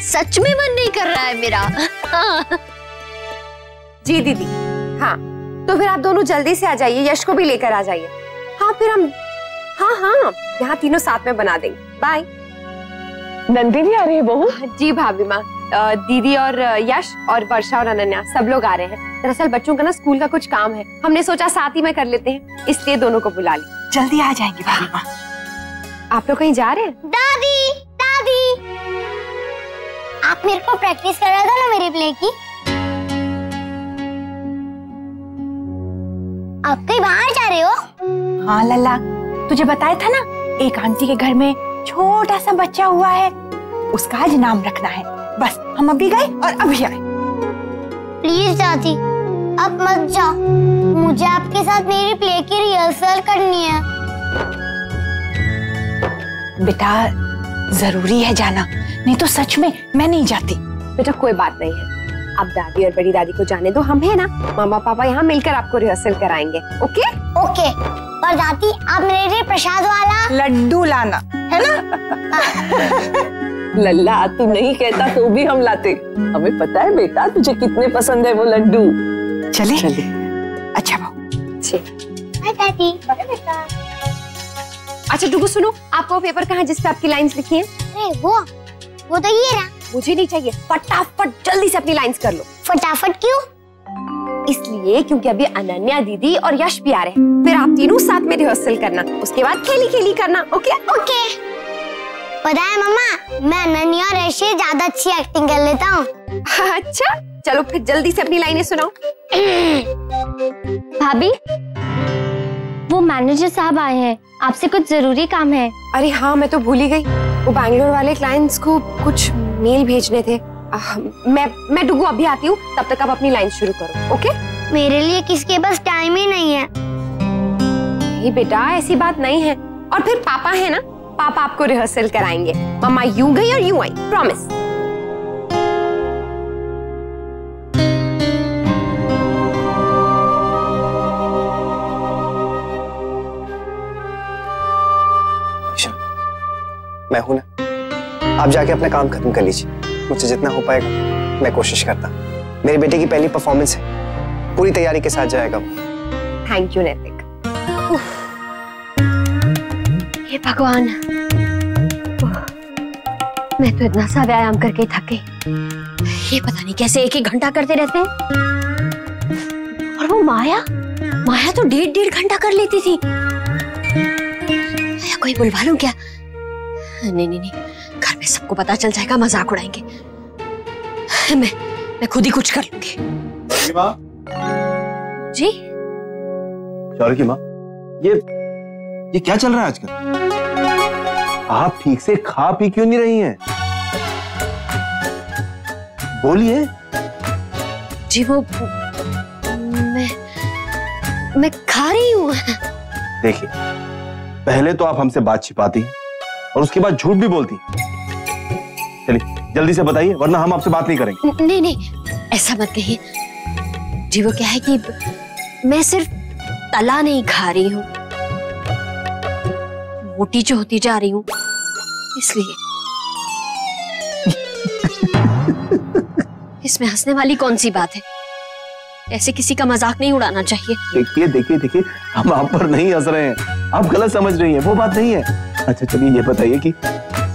सच में मन नहीं कर रहा है मेरा। जी दीदी, हाँ तो फिर आप दोनों जल्दी से आ जाइए, यश को भी लेकर आ जाइए। हाँ फिर हम हाँ यहाँ तीनों साथ में बना देंगे। बाय। नंदिनी आ रही है बहू? जी भाभी माँ, दीदी और यश और वर्षा और अनन्या सब लोग आ रहे हैं। दरअसल बच्चों का ना स्कूल का कुछ काम है, हमने सोचा साथ ही में कर लेते हैं, इसलिए दोनों को बुला ली। जल्दी आ जाएंगे भाभी माँ। आप लोग कहीं जा रहे हैं? दादी, दादी, आप मेरे को प्रैक्टिस करा दो ना मेरे प्ले की। आप कहीं बाहर जा रहे हो? हाँ लल्ला, तुझे बताया था ना, एक आंटी के घर में छोटा सा बच्चा हुआ है, उसका आज नाम रखना है। बस हम अभी गए और अभी आए। प्लीज दादी, अब मत जाओ, मुझे आपके साथ मेरी प्ले की रिहर्सल करनी है। बेटा जरूरी है जाना, नहीं तो सच में मैं नहीं जाती। बेटा कोई बात नहीं है, अब दादी और बड़ी दादी को जाने दो, हम है ना, मामा पापा यहाँ मिलकर आपको रिहर्सल कराएंगे। Okay okay. और दादी आप मेरे लिए प्रसाद वाला लड्डू लाना है ना। लल्ला तू नहीं कहता तो भी हम लाते, हमें पता है बेटा तुझे कितने पसंद है वो लड्डू। चले चले। अच्छा बहू। बाय दादी। बाय बेटा। अच्छा डुगू सुनो, आपका पेपर कहाँ जिस पे आपकी लाइंस लिखी हैं? अरे वो तो ये रहा। मुझे नहीं चाहिए, फटाफट जल्दी से अपनी लाइंस कर लो। फटाफट क्यों? इसलिए क्योंकि अभी अनन्या दीदी और यश भी आ रहे हैं, फिर आप तीनों साथ में रिहर्सल करना, उसके बाद खेली खेली करना। Okay okay. पता है मम्मा, मैं अनन्या और यश से ज्यादा अच्छी एक्टिंग कर लेता हूँ। अच्छा चलो फिर जल्दी से अपनी लाइनें सुनाओ। भाभी, वो मैनेजर साहब आए हैं, आपसे कुछ जरूरी काम है। अरे हाँ मैं तो भूल ही गई, वो बैंगलोर वाले क्लाइंट्स को कुछ मेल भेजने थे। मैं डुगू अभी आती हूँ, तब तक आप अपनी लाइन शुरू करो। ओके? मेरे लिए किसके पास टाइम ही नहीं है। ये बेटा ऐसी बात नहीं है, और फिर पापा है ना, पापा आपको रिहर्सल कराएंगे। मम्मा यूं गई और यूं आई, प्रॉमिस। मैं हूं ना, आप जाके अपना काम खत्म कर लीजिए। मुझसे जितना हो पाएगा मैं कोशिश करता। मेरे बेटे की पहली परफॉर्मेंस है, पूरी तैयारी के साथ जाएगा वो। थैंक यू नैतिक। हे भगवान, मैं तो इतना सा व्यायाम करके थक गई। ये पता नहीं कैसे एक घंटा करते रहते हैं। और वो माया तो डेढ़ घंटा कर लेती थी। या कोई बुलवा लूं क्या? नहीं, घर में सबको पता चल जाएगा, मजाक उड़ाएंगे। मैं खुद ही कुछ कर लूंगी। जी शौर्य की माँ, ये क्या चल रहा है आजकल? आप ठीक से खा पी क्यों नहीं रही हैं? बोलिए। जी वो मैं खा रही हूँ। देखिए, पहले तो आप हमसे बात छिपाती हैं और उसके बाद झूठ भी बोलती। चलिए जल्दी से बताइए, वरना हम आपसे बात नहीं करेंगे। नहीं, ऐसा मत कहिए जी। वो क्या है कि मैं सिर्फ तला नहीं खा रही हूँ, मोटी जो होती जा रही हूँ इसलिए। इसमें हंसने वाली कौन सी बात है? ऐसे किसी का मजाक नहीं उड़ाना चाहिए। देखिए, हम आप पर नहीं हंस रहे हैं, आप गलत समझ रही हैं, वो बात नहीं है। अच्छा चलिए ये बताइए कि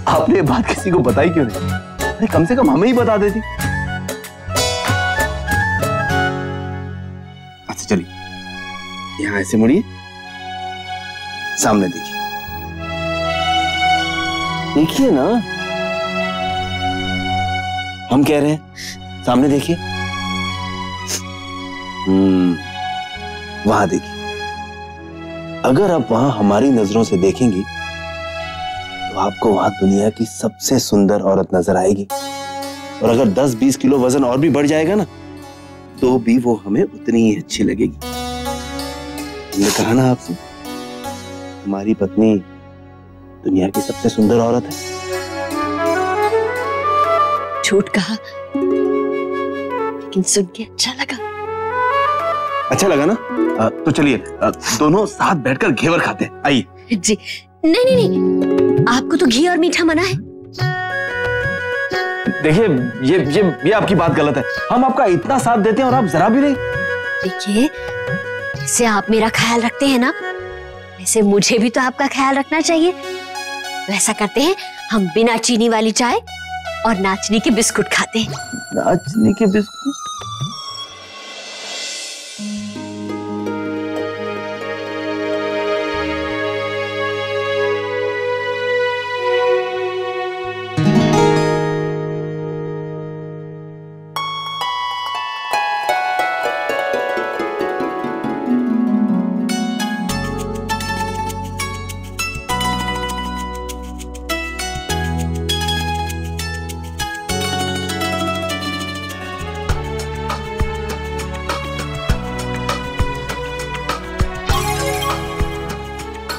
आपने ये बात किसी को बताई क्यों नहीं? अरे कम से कम हमें ही बता देती। अच्छा चलिए, यहाँ ऐसे मुड़िए, सामने देखिए। देखिए ना, हम कह रहे हैं सामने देखिए। वहां देखिए। अगर आप वहां हमारी नजरों से देखेंगी तो आपको वहां दुनिया की सबसे सुंदर औरत नजर आएगी। और अगर 10-20 किलो वजन और भी बढ़ जाएगा ना, तो भी वो हमें उतनी ही अच्छी लगेगी। हमने कहा ना आपसे, हमारी पत्नी दुनिया की सबसे सुंदर औरत है। झूठ कहा, लेकिन सुन के अच्छा लगा। अच्छा लगा ना? तो चलिए दोनों साथ बैठकर घेवर खाते हैं। आइए। जी नहीं, आपको तो घी और मीठा मना है। देखिए ये आपकी बात गलत है। हम आपका इतना साथ देते हैं और आप जरा भी नहीं। देखिए, जैसे आप मेरा ख्याल रखते हैं ना, वैसे मुझे भी तो आपका ख्याल रखना चाहिए। तो ऐसा करते हैं, हम बिना चीनी वाली चाय और नाचनी के बिस्कुट खाते हैं। नाचनी के बिस्कुट?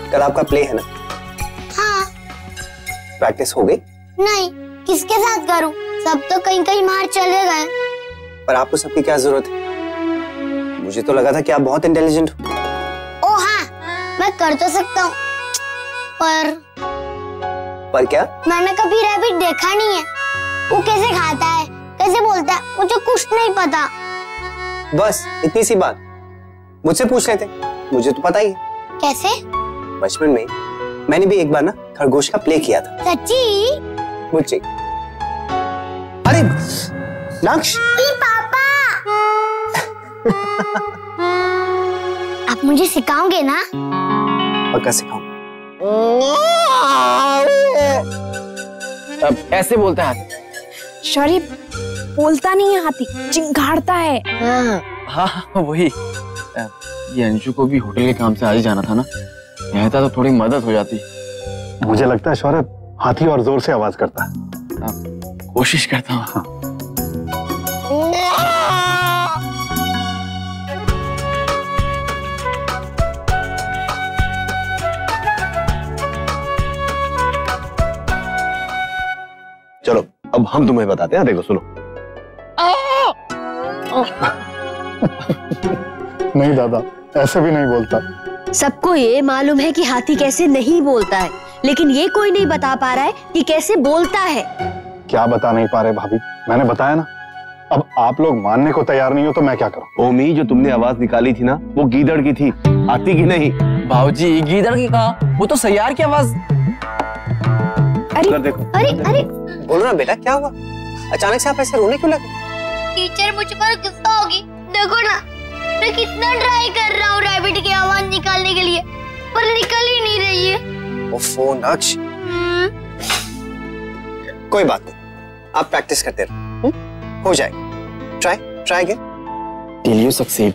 कल आपका प्ले है ना? हाँ। प्रैक्टिस हो गई? नहीं, किसके साथ करूं? सब तो कहीं कहीं बाहर चले गए। पर आपको सबकी क्या जरूरत है? मुझे तो लगा था कि आप बहुत इंटेलिजेंट हो। ओ हाँ, मैं कर तो सकता हूँ, पर क्या? मैंने कभी रैबिट देखा नहीं है। वो कैसे खाता है, कैसे बोलता है, मुझे कुछ नहीं पता। बस इतनी सी बात मुझसे पूछ लेते, मुझे तो पता ही है। कैसे? बचपन में मैंने भी एक बार ना खरगोश का प्ले किया था। सच्ची? मुझे अरे नाक्ष, पापा आप मुझे सिखाओगे ना? पक्का सिखाऊंगा। अब ऐसे बोलता है हाथी। शौर्य, बोलता नहीं है हाथी, चिंगाड़ता है। हाँ वही। ये अंशु को भी होटल के काम से आज ही जाना था ना, रहता तो थोड़ी मदद हो जाती। मुझे लगता है शौर्य हाथी और जोर से आवाज करता है। कोशिश करता हूँ। हाँ। चलो अब हम तुम्हें बताते हैं, देखो सुनो। नहीं दादा, ऐसे भी नहीं बोलता। सबको ये मालूम है कि हाथी कैसे नहीं बोलता है, लेकिन ये कोई नहीं बता पा रहा है कि कैसे बोलता है। क्या बता नहीं पा रहे भाभी? मैंने बताया ना। अब आप लोग मानने को तैयार नहीं हो तो मैं क्या करूं? ओमी, जो तुमने आवाज निकाली थी ना, वो गीदड़ की थी, हाथी की नहीं। भाऊजी, गीदड़ की कहा? वो तो सैयार की आवाज। अरे देखो। अरे अरे बोलो ना बेटा, क्या हुआ? अचानक से आप ऐसे रोने क्यों लगे? टीचर मुझ पर गुस्सा होगी। देखो ना, मैं कितना ट्राई कर रहा हूँ रैबिट की आवाज निकालने के लिए, पर निकल ही नहीं रही है। ओफो नक्ष, कोई बात नहीं, आप प्रैक्टिस करते रहो, हो जाएगा। Try again till you succeed.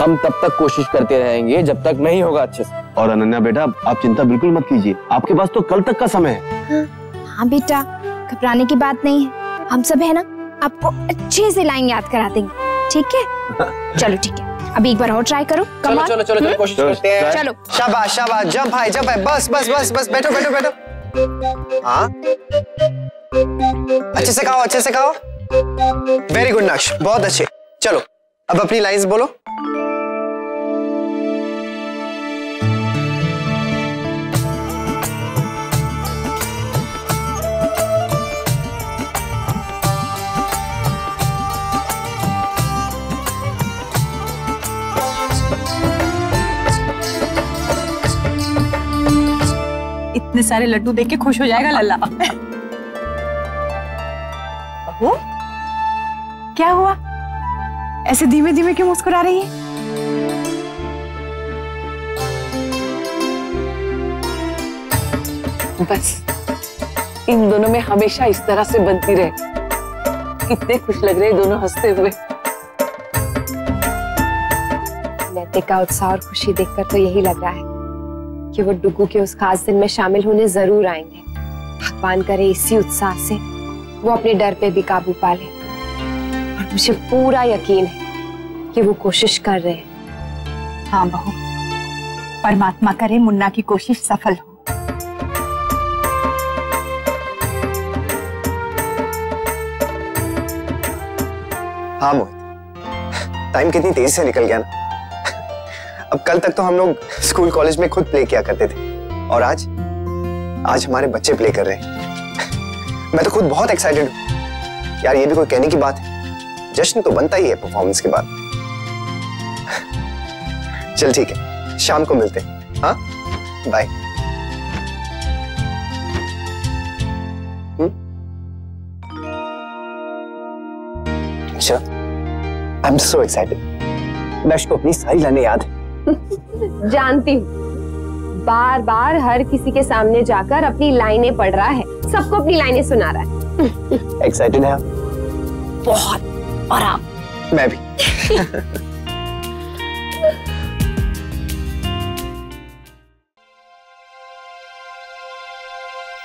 हम तब तक कोशिश करते रहेंगे जब तक नहीं होगा अच्छे से। और अनन्या बेटा, आप चिंता बिल्कुल मत कीजिए, आपके पास तो कल तक का समय है। हाँ बेटा, घबराने की बात नहीं है। हम सब है ना, आपको अच्छे से लाइन याद करा देंगे, ठीक है? चलो ठीक है, अभी एक बार और ट्राई करो। चलो चलो चलो चलो, कोशिश करते हैं। चलो शाबाश शाबाश, जंप भाई जंप भाई, बस बस बस बस, बैठो बैठो बैठो। हाँ, अच्छे से खाओ, अच्छे से खाओ। वेरी गुड नक्श, बहुत अच्छे। चलो अब अपनी लाइंस बोलो। इतने सारे लड्डू देख के खुश हो जाएगा लल्ला। बहू, क्या हुआ? ऐसे धीमे धीमे क्यों मुस्कुरा रही है? बस इन दोनों में हमेशा इस तरह से बनती रहे। कितने खुश लग रहे दोनों हंसते हुए। नैतिक का उत्साह और खुशी देखकर तो यही लग रहा है कि वो डुगू के उस खास दिन में शामिल होने जरूर आएंगे। भगवान करे इसी उत्साह से वो अपने डर पे भी काबू पा ले। और मुझे पूरा यकीन है कि वो कोशिश कर रहे हैं। हाँ बहू, परमात्मा करे मुन्ना की कोशिश सफल हो। हाँ मोहित, टाइम कितनी तेज से निकल गया ना। अब कल तक तो हम लोग स्कूल कॉलेज में खुद प्ले किया करते थे, और आज हमारे बच्चे प्ले कर रहे हैं। मैं तो खुद बहुत एक्साइटेड हूँ यार। ये भी कोई कहने की बात है, जश्न तो बनता ही है परफॉर्मेंस के बाद। चल ठीक है, शाम को मिलते हैं। हाँ बाय। अच्छा, आई एम सो एक्साइटेड। नक्श को अपनी सारी लाइनें याद है। जानती हूँ, बार बार हर किसी के सामने जाकर अपनी लाइनें पढ़ रहा है, सबको अपनी लाइनें सुना रहा है। एक्साइटेड है आप? बहुत। और आप? मैं भी।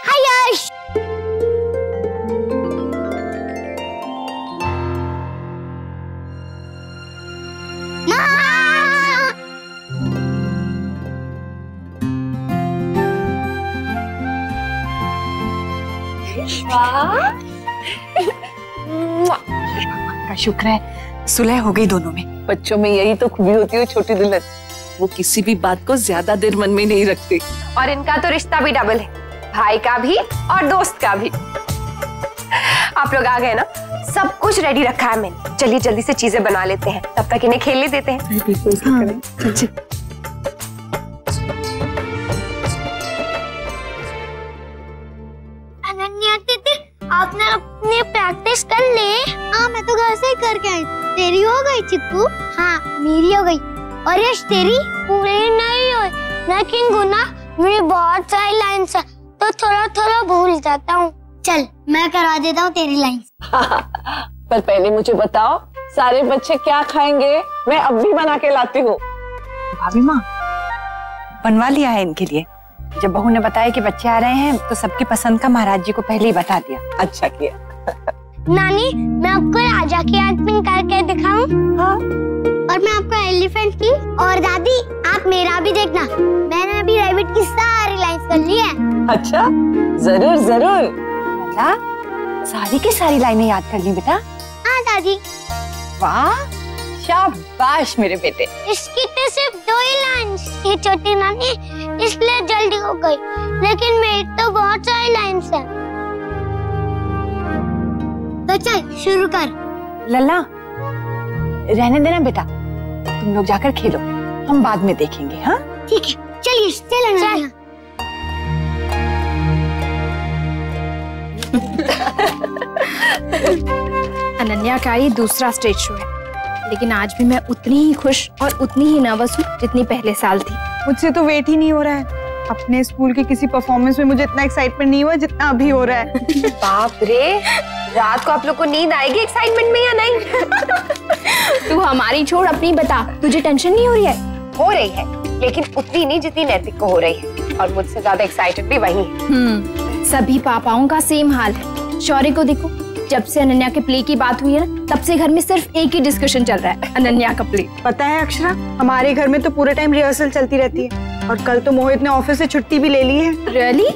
हाय यश, भगवान का शुक्र है सुलह हो गई दोनों में। बच्चों में यही तो खूबी होती है छोटी दुल्हन, वो किसी भी बात को ज्यादा देर मन में नहीं रखती। और इनका तो रिश्ता भी डबल है, भाई का भी और दोस्त का भी। आप लोग आ गए ना, सब कुछ रेडी रखा है मैंने। चलिए जल्दी से चीजें बना लेते हैं, तब तक इन्हें खेलने देते हैं। अनन्या दीदी, आपने अपनी प्रैक्टिस कर ली? हाँ, मैं तो घर से ही करके आई। तेरी हो गई चिक्कू? हाँ, मेरी हो गई। और यश तेरी पूरी नहीं हुई, लेकिन गुना मेरी बहुत सारी लाइन्स है तो थोड़ा थोड़ा भूल जाता हूँ। चल मैं करवा देता हूँ तेरी लाइन। पर पहले मुझे बताओ सारे बच्चे क्या खाएंगे, मैं अब भी बना के लाती हूँ। भाभी माँ, बनवा लिया है इनके लिए। जब बहू ने बताया कि बच्चे आ रहे हैं तो सबकी पसंद का महाराज जी को पहले ही बता दिया। अच्छा किया। नानी, मैं आपको राजा की एक्टिंग करके दिखाऊं? हाँ। और मैं आपको एलिफेंट की, और दादी आप मेरा भी देखना, मैंने अभी रैबिट की सारी लाइंस कर ली है। अच्छा, जरूर जरूर। बेटा, सारी की सारी लाइनें याद कर ली बेटा? हाँ दादी। वाह, शाबाश मेरे बेटे। इसकी तो सिर्फ 2 ही लाइंस थी छोटी नानी, इसलिए जल्दी हो गई, लेकिन मेरी तो बहुत सारी लाइंस है। तो चल शुरू कर। लल्ला, रहने देना बेटा, तुम लोग जाकर खेलो, हम बाद में देखेंगे। हाँ ठीक है, चलिए चलो चल। अनन्या का ये दूसरा स्टेज शो है, लेकिन आज भी मैं उतनी ही खुश और उतनी ही नर्वस हूँ जितनी पहले साल थी। मुझसे तो वेट ही नहीं हो रहा है। अपने स्कूल के किसी परफॉर्मेंस में मुझे इतना एक्साइटमेंट नहीं हुआ जितना अभी हो रहा है। बाप रे, रात को आप लोग को नींद आएगी एक्साइटमेंट में या नहीं? तू हमारी छोड़, अपनी बता, तुझे टेंशन नहीं हो रही है? हो रही है, लेकिन उतनी नहीं जितनी नैतिक को हो रही है, और मुझसे ज्यादा एक्साइटेड भी वही है। सभी पापाओं का सेम हाल है। शौर्य को देखो, जब से अनन्या के प्ले की बात हुई है ना, तब से घर में सिर्फ एक ही डिस्कशन चल रहा है, अनन्या का प्ले। पता है अक्षरा, हमारे घर में तो पूरे टाइम रिहर्सल चलती रहती है, और कल तो मोहित ने ऑफिस से छुट्टी भी ले ली है। रियली?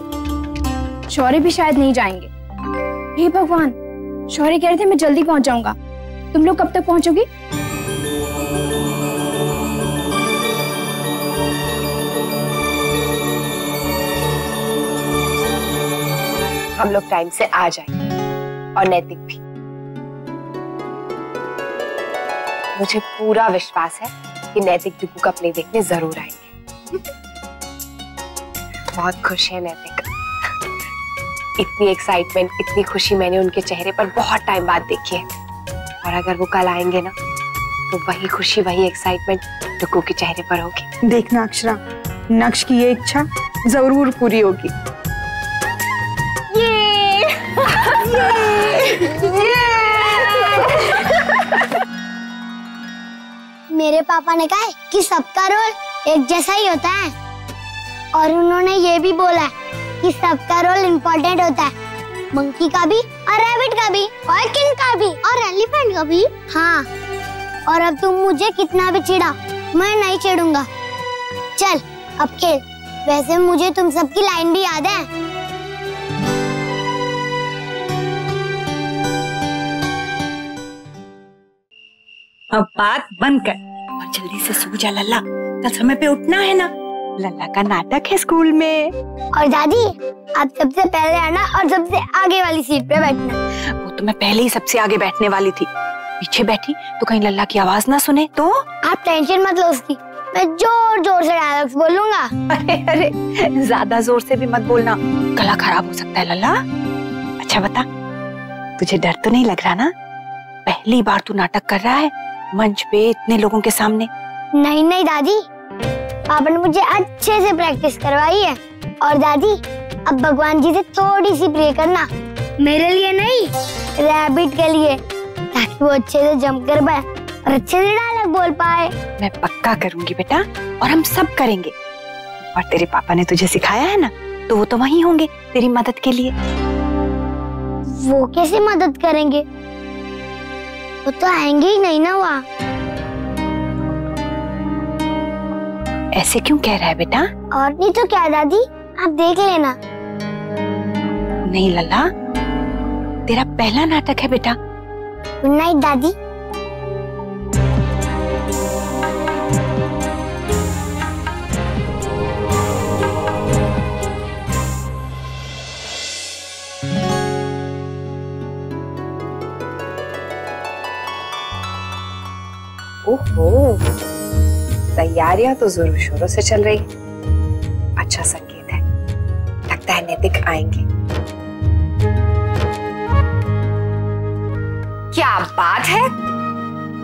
शौर्य भी शायद नहीं जाएंगे। हे भगवान, शौर्य कह रहे थे मैं जल्दी पहुंच जाऊंगा। तुम लोग कब तक पहुंचोगी? हम लोग टाइम से आ जाएंगे, और नैतिक भी। मुझे पूरा विश्वास है कि नैतिक दीपू का प्ले देखने जरूर आएंगे। बहुत खुश है नैतिक। इतनी एक्साइटमेंट, इतनी खुशी मैंने उनके चेहरे पर बहुत टाइम बाद देखी है, और अगर वो कल आएंगे ना, तो वही खुशी, वही एक्साइटमेंट डुक्कू के चेहरे पर होगी। देखना अक्षरा, नक्श की ये इच्छा जरूर पूरी होगी। मेरे पापा ने कहा है कि सबका रोल एक जैसा ही होता है, और उन्होंने ये भी बोला है कि सबका रोल इम्पोर्टेंट होता है, मंकी का भी और रैबिट का भी और किंग का भी और एलिफेंट का भी। हाँ, और अब तुम मुझे कितना भी चिढ़ा, मैं नहीं चिढ़ूंगा। चल अब खेल। वैसे मुझे तुम सबकी लाइन भी याद है। अब बात बंद कर और जल्दी से सो जा लल्ला, कल समय पे उठना है ना। लल्ला का नाटक है स्कूल में। और दादी, आप सबसे पहले आना और सबसे आगे वाली सीट पे बैठना। वो तो मैं पहले ही सबसे आगे बैठने वाली थी, पीछे बैठी तो कहीं लल्ला की आवाज ना सुने तो। आप टेंशन मत लो उसकी, मैं जोर जोर से डायलॉग्स बोलूंगा। अरे अरे, ज्यादा जोर से भी मत बोलना, गला खराब हो सकता है लल्ला। अच्छा बता, तुझे डर तो नहीं लग रहा ना? पहली बार तू नाटक कर रहा है मंच पे इतने लोगों के सामने। नहीं नहीं दादी, पापा ने मुझे अच्छे से प्रैक्टिस करवाई है। और दादी, अब भगवान जी से थोड़ी सी प्रे करना, मेरे लिए नहीं, रैबिट के लिए, ताकि वो अच्छे से जम कर पाए और अच्छे से डायलॉग बोल पाए। मैं पक्का करूंगी बेटा, और हम सब करेंगे। और तेरे पापा ने तुझे सिखाया है ना, तो वो तो वहीं होंगे तेरी मदद के लिए। वो कैसे मदद करेंगे? वो तो आएंगे ही नहीं ना वहाँ। ऐसे क्यों कह रहा है बेटा? और नहीं तो क्या दादी, आप देख लेना। नहीं लल्ला, तेरा पहला नाटक है बेटा, गुड नाइट दादी। ओहो, तैयारियां तो जोरों शोरों से चल रही। अच्छा संकेत है, लगता है नैतिक आएंगे। क्या बात है,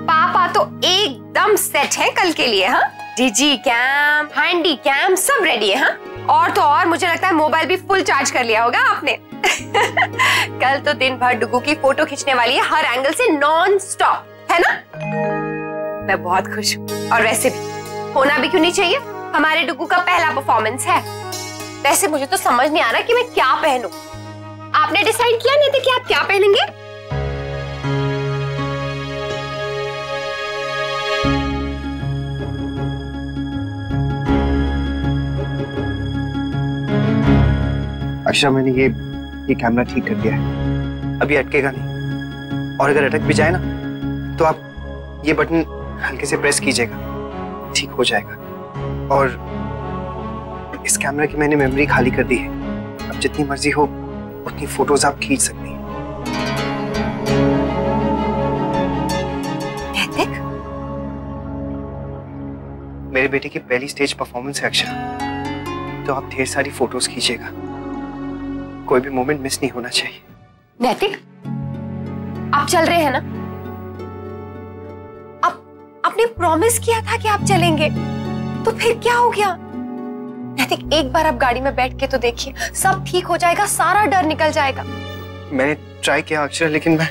पापा तो एकदम सेट है कल के लिए। हाँ, डीजी कैम, हैंडी कैम सब रेडी है। हाँ, और तो और मुझे लगता है मोबाइल भी फुल चार्ज कर लिया होगा आपने। कल तो दिन भर डुगू की फोटो खींचने वाली है, हर एंगल से नॉन स्टॉप, है ना? मैं बहुत खुश हूँ, और वैसे भी होना भी क्यों नहीं चाहिए, हमारे डुगू का पहला परफॉर्मेंस है। वैसे मुझे तो समझ नहीं आ रहा कि मैं क्या पहनूं। आपने डिसाइड किया नहीं था कि आप क्या पहनेंगे? अक्षरा, मैंने ये कैमरा ठीक कर दिया है, अभी अटकेगा नहीं, और अगर अटक भी जाए ना तो आप ये बटन हल्के से प्रेस कीजिएगा, ठीक हो जाएगा। और इस कैमरा की मैंने मेमोरी खाली कर दी है, अब जितनी मर्जी हो उतनी फोटोज आप खींच सकती हैं। मेरे बेटे की पहली स्टेज परफॉर्मेंस है अक्षरा, तो आप ढेर सारी फोटोज खींचिएगा, कोई भी मोमेंट मिस नहीं होना चाहिए। नैतिक, आप चल रहे हैं ना? आपने प्रॉमिस किया था कि आप चलेंगे, तो फिर क्या हो गया? नैतिक, एक बार आप गाड़ी में बैठ के तो देखिए, सब ठीक हो जाएगा, सारा डर निकल जाएगा। मैंने ट्राई किया अक्षरा, लेकिन मैं...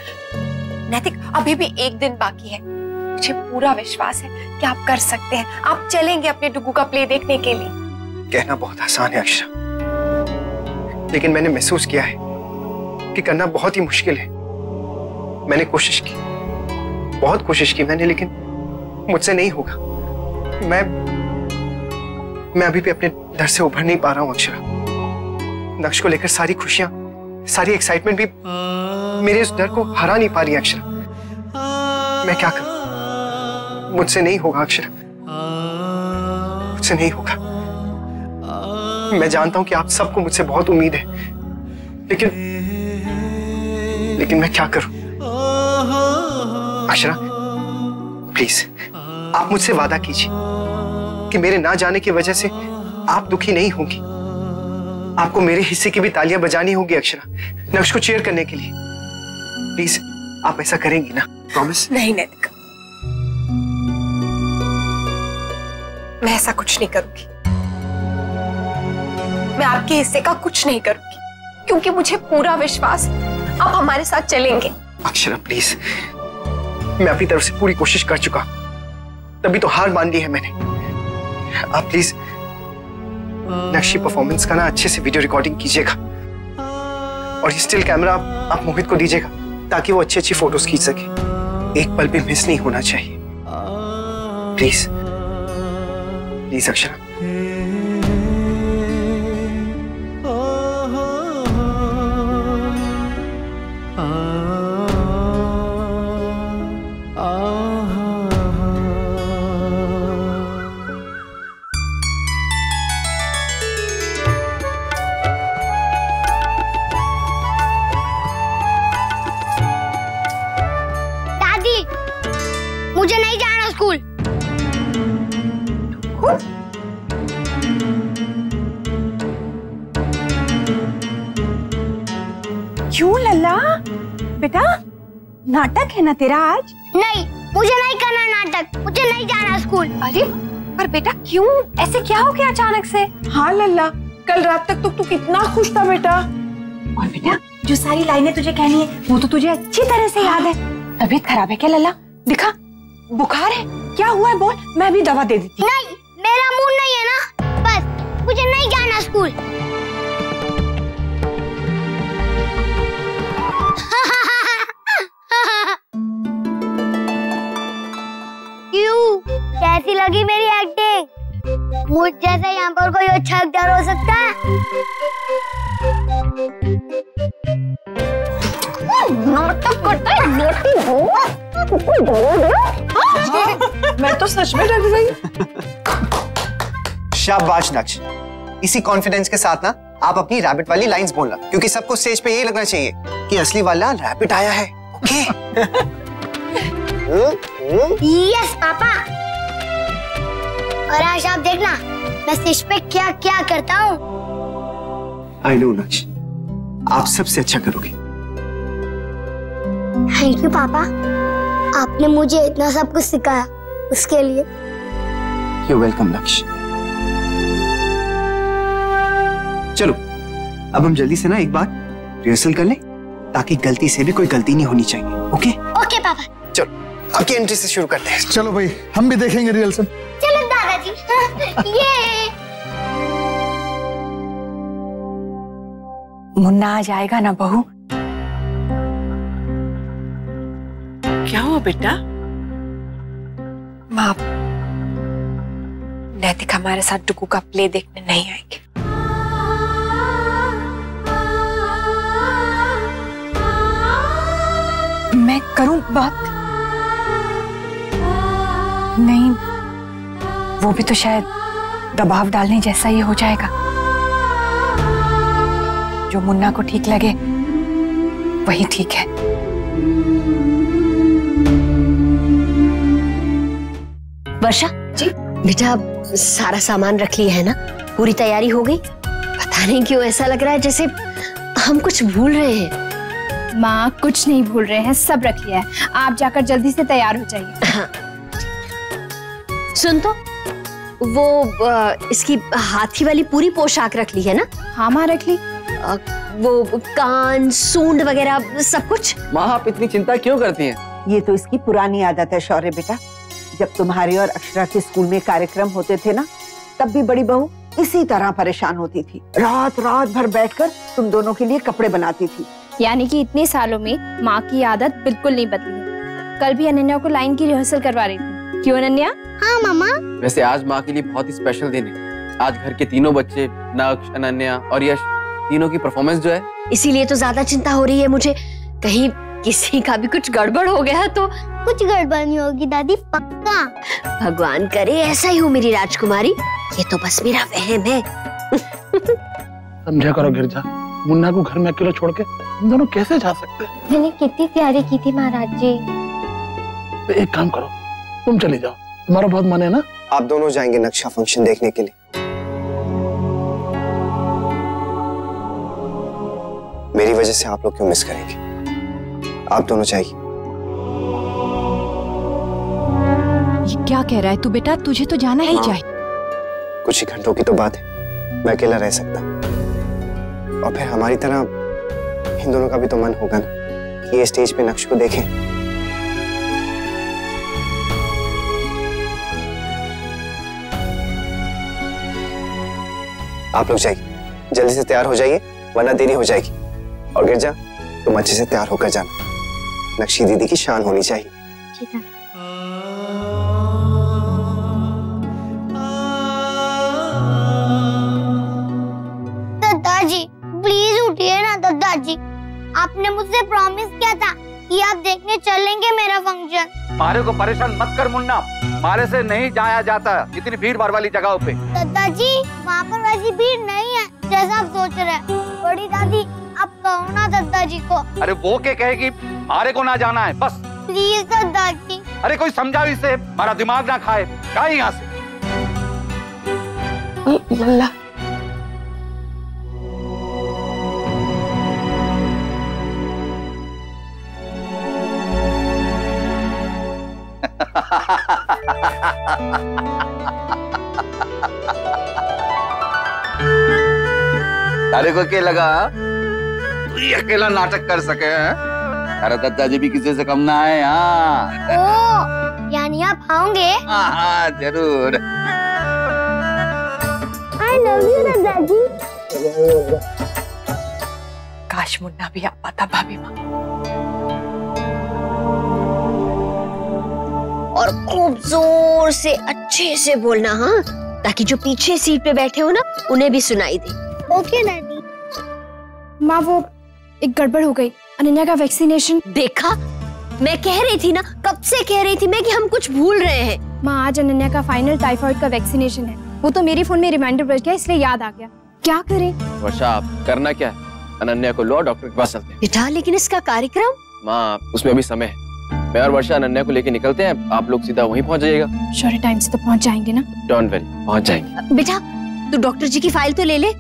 नैतिक, अभी भी एक दिन बाकी है, मुझे पूरा विश्वास है कि आप कर सकते हैं। आप चलेंगे अपने डुगू का प्ले देखने के लिए। कहना बहुत आसान है अक्षरा, लेकिन मैंने महसूस किया है कि करना बहुत ही मुश्किल है। मैंने कोशिश की, बहुत कोशिश की मैंने, लेकिन मुझसे नहीं होगा। मैं अभी भी अपने डर से उभर नहीं पा रहा हूं अक्षरा। नक्श को लेकर सारी खुशियां, सारी एक्साइटमेंट भी मेरे उस डर को हरा नहीं पा रही अक्षरा। मैं क्या करूं? मुझसे नहीं होगा अक्षरा, मुझसे नहीं होगा। मैं जानता हूं कि आप सबको मुझसे बहुत उम्मीद है, लेकिन मैं क्या करूं? अक्षरा, प्लीज आप मुझसे वादा कीजिए कि मेरे ना जाने की वजह से आप दुखी नहीं होंगी। आपको मेरे हिस्से की भी तालियां बजानी होगी अक्षरा, नक्श को चीयर करने के लिए। प्लीज आप ऐसा करेंगी ना? प्रॉमिस? नहीं नैतिक, मैं ऐसा कुछ नहीं करूंगी। मैं आपके हिस्से का कुछ नहीं करूंगी, क्योंकि मुझे पूरा विश्वास है आप हमारे साथ चलेंगे। अक्षरा प्लीज, मैं अपनी तरफ से पूरी कोशिश कर चुका, तभी तो हार मान ली है मैंने। आप प्लीज नक्शी परफॉर्मेंस का ना अच्छे से वीडियो रिकॉर्डिंग कीजिएगा, और ये स्टिल कैमरा आप मोहित को दीजिएगा, ताकि वो अच्छी अच्छी फोटोज खींच सके। एक पल भी मिस नहीं होना चाहिए। Please please Akshara. मुझे नहीं जाना स्कूल। क्यों लल्ला? बेटा नाटक है ना तेरा आज? नहीं, मुझे नहीं करना नाटक, मुझे नहीं जाना स्कूल। अरे पर बेटा क्यों, ऐसे क्या हो गया अचानक से? हाँ लल्ला, कल रात तक तो तू कितना खुश था बेटा। और बेटा जो सारी लाइनें तुझे कहनी है वो तो तुझे अच्छी तरह से याद है। तबीयत खराब है क्या लल्ला? दिखा, बुखार है क्या हुआ है बोल, मैं भी दवा दे देती। नहीं, मेरा मूड नहीं है ना, बस मुझे नहीं जाना स्कूल। क्यों, कैसी लगी मेरी एक्टिंग? मुझ जैसे यहाँ पर कोई अच्छा एक्टर हो सकता है? नाटक करता है, नोटी हो। मैं तो सच में डर गई। शाबाश नक्श, इसी कॉन्फिडेंस के साथ ना आप अपनी रैबिट वाली लाइंस बोलना, क्योंकि सबको स्टेज पे यही लगना चाहिए कि असली वाला रैबिट आया है। ओके? Yes papa. और आज आप देखना मैं स्टेज पे क्या क्या करता हूँ। आई नो नक्श, आप सबसे अच्छा करोगे। थैंक यू पापा, आपने मुझे इतना सब कुछ सिखाया, उसके लिए। यू वेलकम नक्श। चलो अब हम जल्दी से ना एक बार रिहर्सल कर लें, ताकि गलती से भी कोई गलती नहीं होनी चाहिए। ओके? ओके पापा। चलो आपकी एंट्री से शुरू करते हैं। चलो भाई, हम भी देखेंगे रिहर्सल। चलो दादाजी। ये मुन्ना आ जाएगा ना बहू? क्या हुआ बेटा? माँ, नैतिक हमारे साथ टुकू का प्ले देखने नहीं आएंगे। मैं करूं बात? नहीं, वो भी तो शायद दबाव डालने जैसा ही हो जाएगा। जो मुन्ना को ठीक लगे वही ठीक है। वर्षा जी, बेटा सारा सामान रख लिया है ना? पूरी तैयारी हो गई? पता नहीं क्यों ऐसा लग रहा है जैसे हम कुछ भूल रहे हैं। माँ कुछ नहीं भूल रहे हैं, सब रख लिया है। आप जाकर जल्दी से तैयार हो जाइए। हाँ। सुन तो, वो इसकी हाथी वाली पूरी पोशाक रख ली है ना? हाँ माँ रख ली। वो कान, सूंड वगैरह सब कुछ? माँ आप इतनी चिंता क्यों करती हैं? ये तो इसकी पुरानी आदत है शौर्य बेटा। जब तुम्हारे और अक्षरा के स्कूल में कार्यक्रम होते थे ना, तब भी बड़ी बहू इसी तरह परेशान होती थी। रात रात भर बैठकर तुम दोनों के लिए कपड़े बनाती थी। यानी कि इतने सालों में माँ की आदत बिल्कुल नहीं बदली है। कल भी अनन्या को लाइन की रिहर्सल करवा रही थी। क्यों अनन्या? हाँ मामा। वैसे आज माँ के लिए बहुत ही स्पेशल दिन है। आज घर के तीनों बच्चे, नक्श, अनन्या और यश, तीनों की परफॉर्मेंस जो है, इसीलिए तो ज्यादा चिंता हो रही है मुझे। कहीं किसी का भी कुछ गड़बड़ हो गया तो? कुछ गड़बड़ नहीं होगी दादी, पक्का। भगवान करे ऐसा ही हो मेरी राजकुमारी। ये तो बस मेरा वहम है। समझा करो गिरजा, मुन्ना को घर में अकेले छोड़ के हम दोनों कैसे जा सकते हैं? मैंने कितनी तैयारी की थी महाराज जी। तो एक काम करो, तुम चली जाओ, तुम्हारा बहुत मन है ना? आप दोनों जाएंगे नक्शा फंक्शन देखने के लिए। मेरी वजह से आप लोग क्यों मिस करेंगे? आप दोनों चाहिए। ये क्या कह रहा है तू बेटा? तुझे तो जाना ही चाहिए। कुछ ही घंटों की तो बात है, मैं अकेला रह सकता। और फिर हमारी तरह इन दोनों का भी तो मन होगा ना कि ये स्टेज पे नक्श को देखें। आप लोग जाइए, जल्दी से तैयार हो जाइए, वरना देरी हो जाएगी। और गिरजा, तुम अच्छे से तैयार होकर जाना। नक्शी दीदी की शान होनी चाहिए। दादाजी प्लीज उठिए ना दादाजी। आपने मुझसे प्रॉमिस किया था कि आप देखने चलेंगे मेरा फंक्शन। मारे को परेशान मत कर मुन्ना, मारे से नहीं जाया जाता इतनी भीड़ भाड़ वाली जगहों पे। दादाजी वहाँ पर वैसी भीड़ नहीं है जैसा आप सोच रहे हैं। बड़ी दादी आप कहो ना दादाजी को। अरे वो क्या कहेगी, मारे को ना जाना है बस। प्लीज दादाजी। अरे कोई समझाओ इसे, हमारा दिमाग ना खाए। क्या यहाँ से? लल्ला तारे को क्या लगा तू ही अकेला नाटक कर सके हैं? अरे दत्ता जी भी किसी से कम ना है। हाँ यानी आप आओगे? हाँ जरूर। I love you दादाजी। काश मुन्ना भी आ पाता भाभी माँ। और खूब जोर से अच्छे से बोलना, हाँ, ताकि जो पीछे सीट पे बैठे हो ना उन्हें भी सुनाई दे। ओके दादी। माँ वो एक गड़बड़ हो गई। अनन्या का वैक्सीनेशन। देखा, मैं कह रही थी ना, कब से कह रही थी मैं कि हम कुछ भूल रहे हैं। माँ, आज अनन्या का फाइनल टाइफाइड का वैक्सीनेशन है। वो तो मेरे फोन में रिमाइंडर बज गया, इसलिए याद आ गया। क्या करें? वर्षा, आप करना क्या है? अनन्या को लो, डॉक्टर के पास चलते हैं। बेटा, लेकिन इसका कार्यक्रम? माँ, उसमें अभी समय है। मैं और वर्षा अनन्या को लेके निकलते हैं, आप लोग सीधा वहीं पहुंच जाइएगा। शौर्य टाइम से तो पहुंच जाएंगे ना? डोंट वरी, पहुंच जाएंगे। बेटा, तू डॉक्टर जी की फाइल तो ले ले।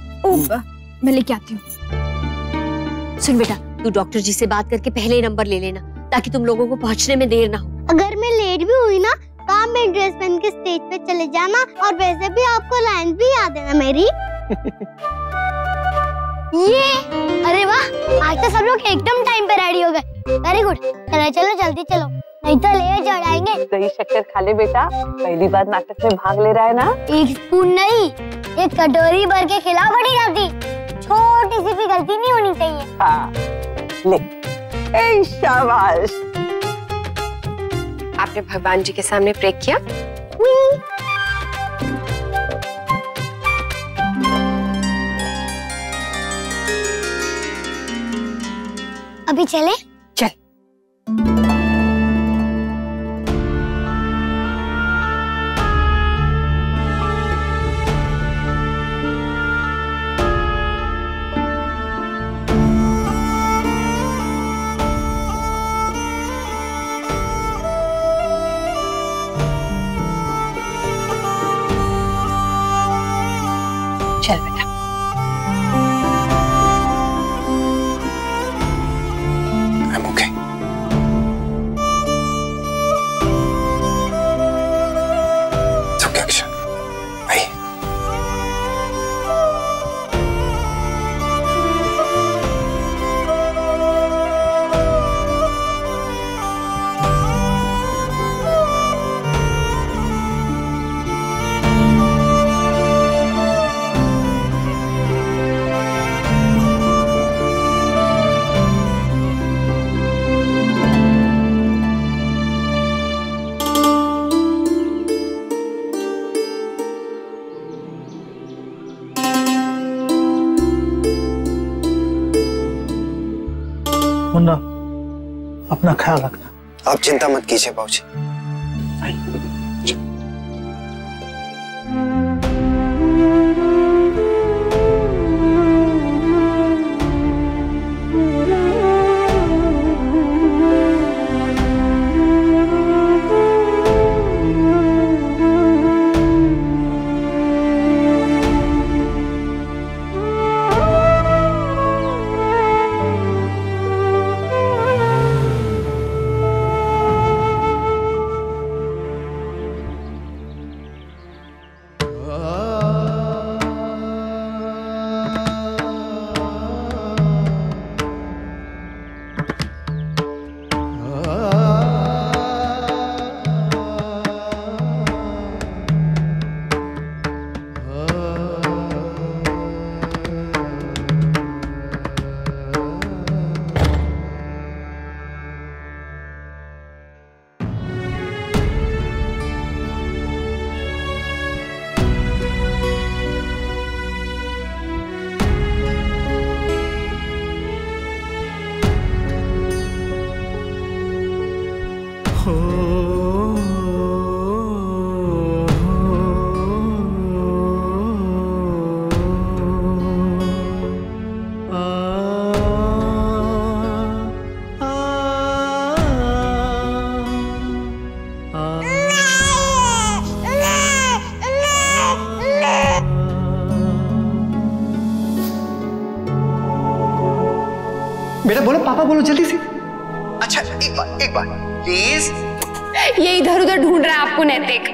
मैं लेके आती हूँ। सुन बेटा, तू डॉक्टर जी से बात करके पहले ही नंबर ले लेना, ताकि तुम लोगों को पहुंचने में देर ना हो। अगर मैं लेट भी हुई ना, तो आप मेरी ड्रेस पहन के स्टेज पे चले जाना, और वैसे भी आपको लाइन भी याद है ना मेरी। ये, अरे वाह, आज तो सब लोग एकदम टाइम पे रेडी हो गए। Very good. चलो चलो जल्दी चलो, नहीं तो ले चढ़ाएंगे। दही शक्कर खा ले बेटा, पहली बार नाटक में भाग ले रहा है ना। एक स्पून नहीं, एक कटोरी भर के खिला बड़ी जाती। छोटी सी भी गलती नहीं होनी चाहिए। हाँ, ले। ए शाबाश। आपने भगवान जी के सामने प्रे किया? अभी चले? चल। चल बेटा। I'm okay. It's okay, अक्षर। भाई। मुन्ना, अपना ख्याल रखना। आप चिंता मत कीजिए बाबूजी। बेटा बोलो, पापा बोलो जल्दी से। अच्छा, एक बार प्लीज। ये इधर उधर ढूंढ रहा है आपको नैतिक।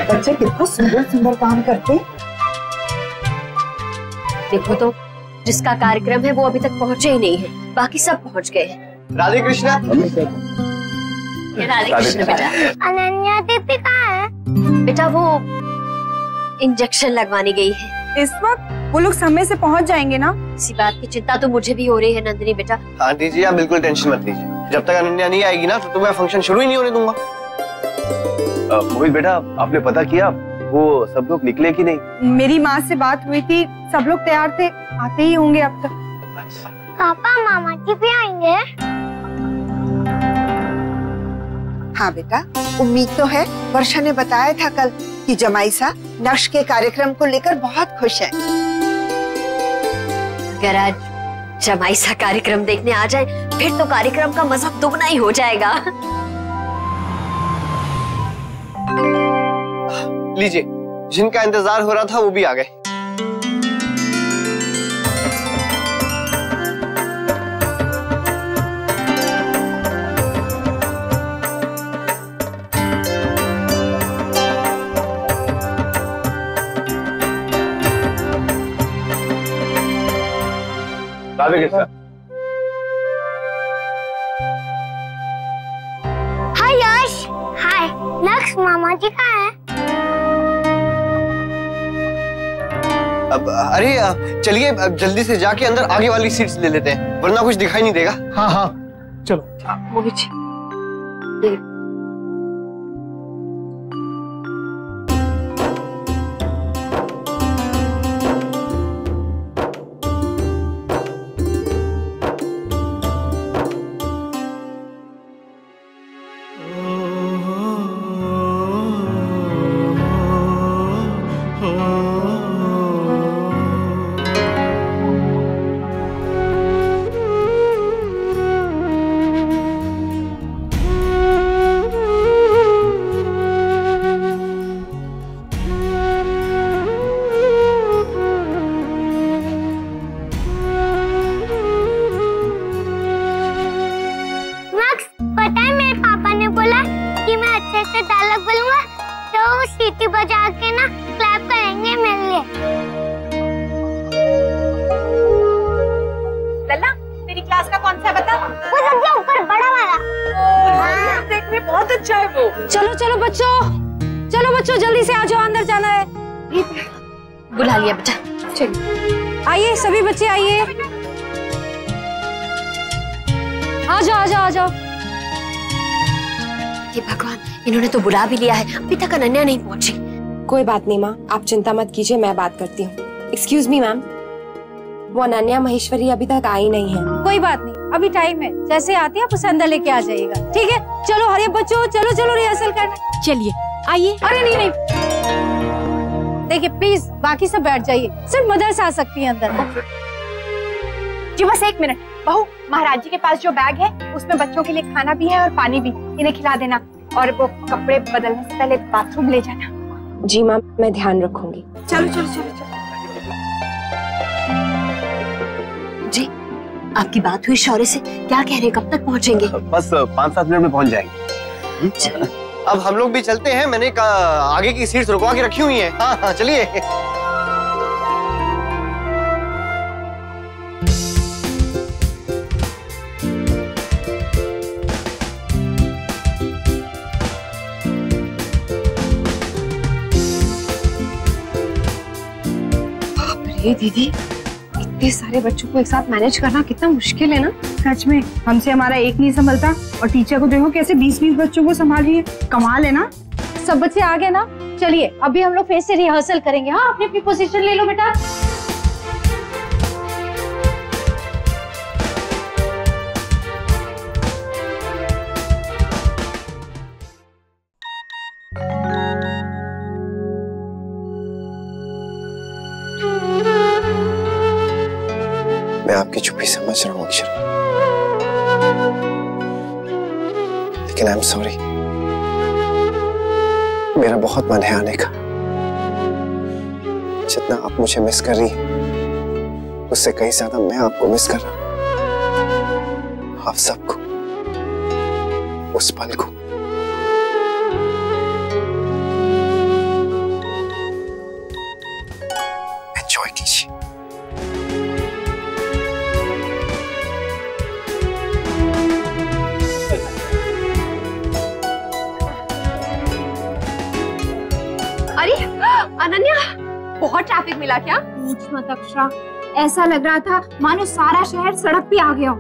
बच्चे कितना सुंदर सुंदर काम करते हैं। देखो तो, जिसका कार्यक्रम है वो अभी तक पहुंचे ही नहीं है, बाकी सब पहुंच गए हैं। राधे कृष्णा। राधे कृष्ण बेटा। अनन्या दीदी कहाँ है? बेटा वो इंजेक्शन लगवाने गई है। इस वक्त वो लोग समय से पहुंच जाएंगे ना? इसी बात की चिंता तो मुझे भी हो रही है नंदिनी बेटा। आंटी जी आप बिल्कुल टेंशन मत लीजिए, जब तक अनन्या नहीं आएगी ना तो मैं फंक्शन शुरू ही नहीं होने दूंगा। मोहित बेटा आपने पता किया वो सब लोग निकले कि नहीं? मेरी माँ से बात हुई थी, सब लोग तैयार थे, आते ही होंगे अब तक। पापा मामा जी भी आएंगे? हाँ बेटा, उम्मीद तो है। वर्षा ने बताया था कल कि जमाई सा नक्श के कार्यक्रम को लेकर बहुत खुश है। अगर आज जमाई सा कार्यक्रम देखने आ जाए फिर तो कार्यक्रम का मजा दुगना ही हो जाएगा। लीजिए, जिनका इंतजार हो रहा था वो भी आ गए। राधे कृष्ण। हाय यश। हाय नक्श, मामा जी कहाँ है? अब अरे चलिए जल्दी से जाके अंदर आगे वाली सीट्स ले लेते हैं, वरना कुछ दिखाई नहीं देगा। हाँ हाँ चलो। मोहित जी सीटी बजा के ना क्लैप करेंगे मेरे लिए। लल्ला, तेरी क्लास का कौन सा बता? वो सबसे ऊपर बड़ा वाला। हाँ, देखने बहुत अच्छा है वो। चलो चलो बच्चों, चलो बच्चों जल्दी से आ जाओ, अंदर जाना है। बुला लिया बेटा, चलिए आइए सभी बच्चे आइए, आ जाओ आ जाओ आ जाओ। ये भगवान, इन्होंने तो बुला भी लिया है, अभी तक अनन्या नहीं पहुंची। कोई बात नहीं माँ, आप चिंता मत कीजिए, मैं बात करती हूँ। एक्सक्यूज मी मैम, वो अनन्या महेश्वरी अभी तक आई नहीं है। कोई बात नहीं, अभी टाइम है, जैसे आती है आप उसे अंदर लेके आ जाइएगा, ठीक है? चलो हरिया बच्चों, चलो चलो रिहर्सल करना। चलिए आइए। अरे नहीं नहीं, देखिए प्लीज बाकी सब बैठ जाइए, सिर्फ मदर से आ सकती है अंदर। जी बस एक मिनट। बहू, महाराज जी के पास जो बैग है उसमें बच्चों के लिए खाना भी है और पानी भी, इन्हें खिला देना। और वो कपड़े बदलने से पहले बाथरूम ले जाना। जी मैम, मैं ध्यान रखूंगी। चलो चलो चलो चलो। जी आपकी बात हुई शौर्य से, क्या कह रहे, कब तक पहुंचेंगे? बस 5-7 मिनट में पहुंच जाएंगे। अब हम लोग भी चलते हैं, मैंने आगे की सीट्स रुकवा के रखी हुई हैं। हाँ हाँ चलिए। दीदी, इतने सारे बच्चों को एक साथ मैनेज करना कितना मुश्किल है ना। सच में, हमसे हमारा एक नहीं संभलता और टीचर को देखो कैसे 20-20 बच्चों को संभाल रही है, कमाल है ना। सब बच्चे आ गए ना, चलिए अभी हम लोग फिर से रिहर्सल करेंगे। हाँ, अपनी अपनी पोजीशन ले लो बेटा। मैं आपकी चुप्पी समझ रहा हूँ अक्षरा, लेकिन आई एम सॉरी। मेरा बहुत मन है आने का। जितना आप मुझे मिस कर रही हैं, उससे कहीं ज्यादा मैं आपको मिस कर रहा हूँ। आप सबको, उस पल को। एंजॉय कीजिए। अनन्या, बहुत ट्रैफिक मिला क्या? पूछ मत अक्षरा, ऐसा लग रहा था मानो सारा शहर सड़क पे आ गया।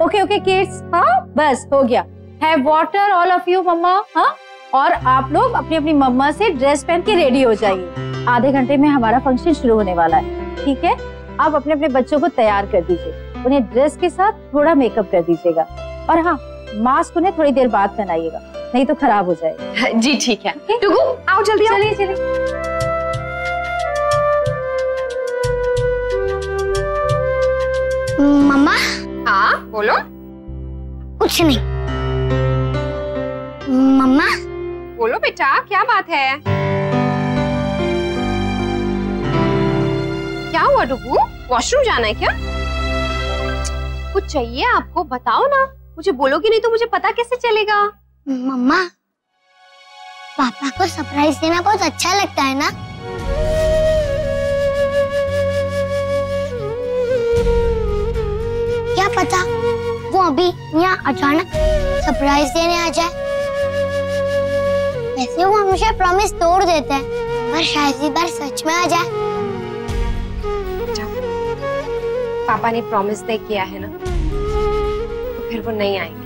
ओके ओके किड्स, हाँ बस हो गया। Have water all of you mumma. हाँ, और आप लोग अपनी अपनी मम्मा से ड्रेस पहन के रेडी हो जाइए। आधे घंटे में हमारा फंक्शन शुरू होने वाला है, ठीक है? आप अपने अपने बच्चों को तैयार कर दीजिए, उन्हें ड्रेस के साथ थोड़ा मेकअप कर दीजिएगा। और हाँ, मास्क उन्हें थोड़ी देर बाद पहनाइएगा, नहीं तो खराब हो जाएगा। जी ठीक है। टुगु आओ जल्दी, चलिए चलिए। मम्मा। हाँ बोलो। कुछ नहीं। मम्मा। बोलो बेटा, क्या बात है? क्या हुआ डुगु? वॉशरूम जाना है क्या? कुछ चाहिए आपको? बताओ ना, मुझे बोलोगी नहीं तो मुझे पता कैसे चलेगा? मम्मा, पापा को सरप्राइज देना बहुत अच्छा लगता है ना? क्या पता वो अभी यहाँ अचानक सरप्राइज देने आ जाए। वैसे वो हमेशा प्रॉमिस तोड़ देते हैं, पर शायद इस बार सच में आ जाए। पापा ने प्रॉमिस नहीं किया है ना, तो फिर वो नहीं आएंगे।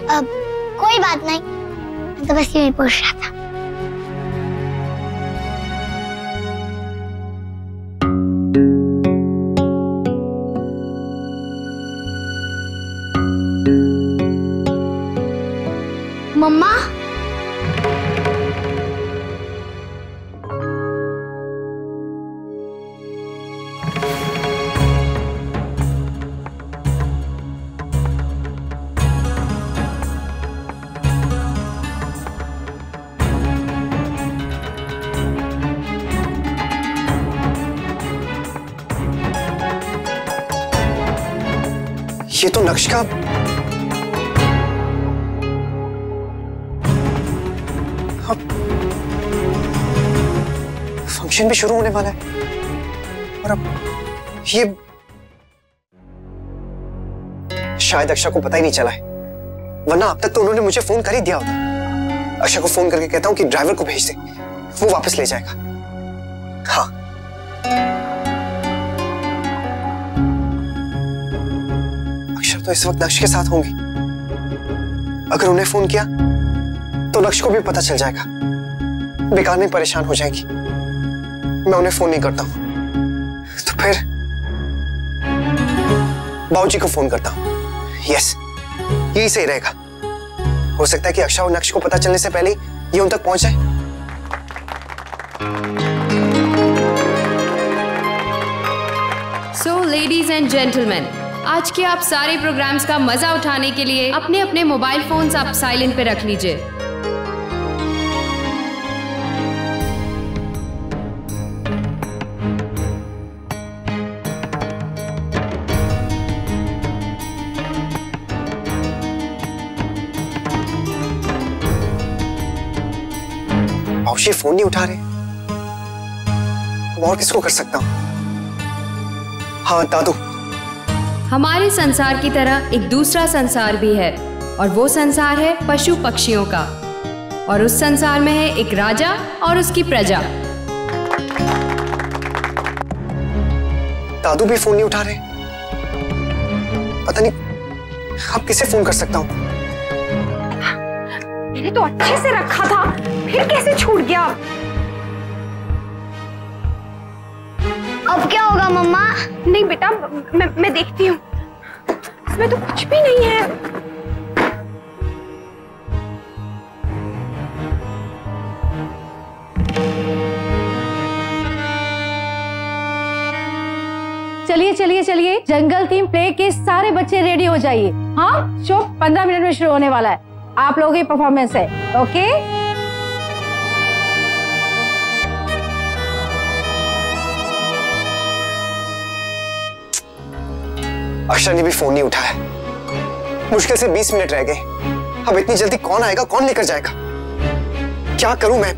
अब कोई बात नहीं, मैं तो बस यही पूछ रहा था। मम्मा। ये तो नक्श का फंक्शन भी शुरू होने वाला है और अब ये शायद अक्षा को पता ही नहीं चला है, वरना अब तक तो उन्होंने मुझे फोन कर ही दिया होता। अक्षा को फोन करके कहता हूं कि ड्राइवर को भेज दे, वो वापस ले जाएगा। हाँ, अक्षा तो इस वक्त नक्श के साथ होंगी। अगर उन्हें फोन किया तो नक्श को भी पता चल जाएगा, बेकार में परेशान हो जाएगी। मैं उन्हें फोन नहीं करता हूं तो फिर बाबूजी को फोन करता हूं। यस, यही सही रहेगा। हो सकता है कि अक्षा और नक्श को पता चलने से पहले ये उन तक पहुंच जाए। सो लेडीज एंड जेंटलमैन, आज के आप सारे प्रोग्राम्स का मजा उठाने के लिए अपने अपने मोबाइल फोन्स आप साइलेंट पे रख लीजिए। बाबूजी फोन नहीं उठा रहे, और किसको कर सकता हूं? हाँ दादू। हमारे संसार की तरह एक दूसरा संसार भी है, और वो संसार है पशु पक्षियों का। और उस संसार में है एक राजा और उसकी प्रजा। दादू भी फोन नहीं उठा रहे, पता नहीं अब किसे फोन कर सकता हूं? मैंने तो अच्छे से रखा था, फिर कैसे छूट गया? अब क्या होगा मम्मा? नहीं बेटा, मैं देखती हूँ, इसमें तो कुछ भी नहीं है। चलिए चलिए चलिए, जंगल थीम प्ले के सारे बच्चे रेडी हो जाइए। हाँ, शो 15 मिनट में शुरू होने वाला है। आप लोगों की परफॉर्मेंस है, ओके? अक्षा ने भी फोन नहीं उठाया। मुश्किल से 20 मिनट रह गए। अब इतनी जल्दी कौन आएगा, कौन लेकर जाएगा? क्या करूं मैं?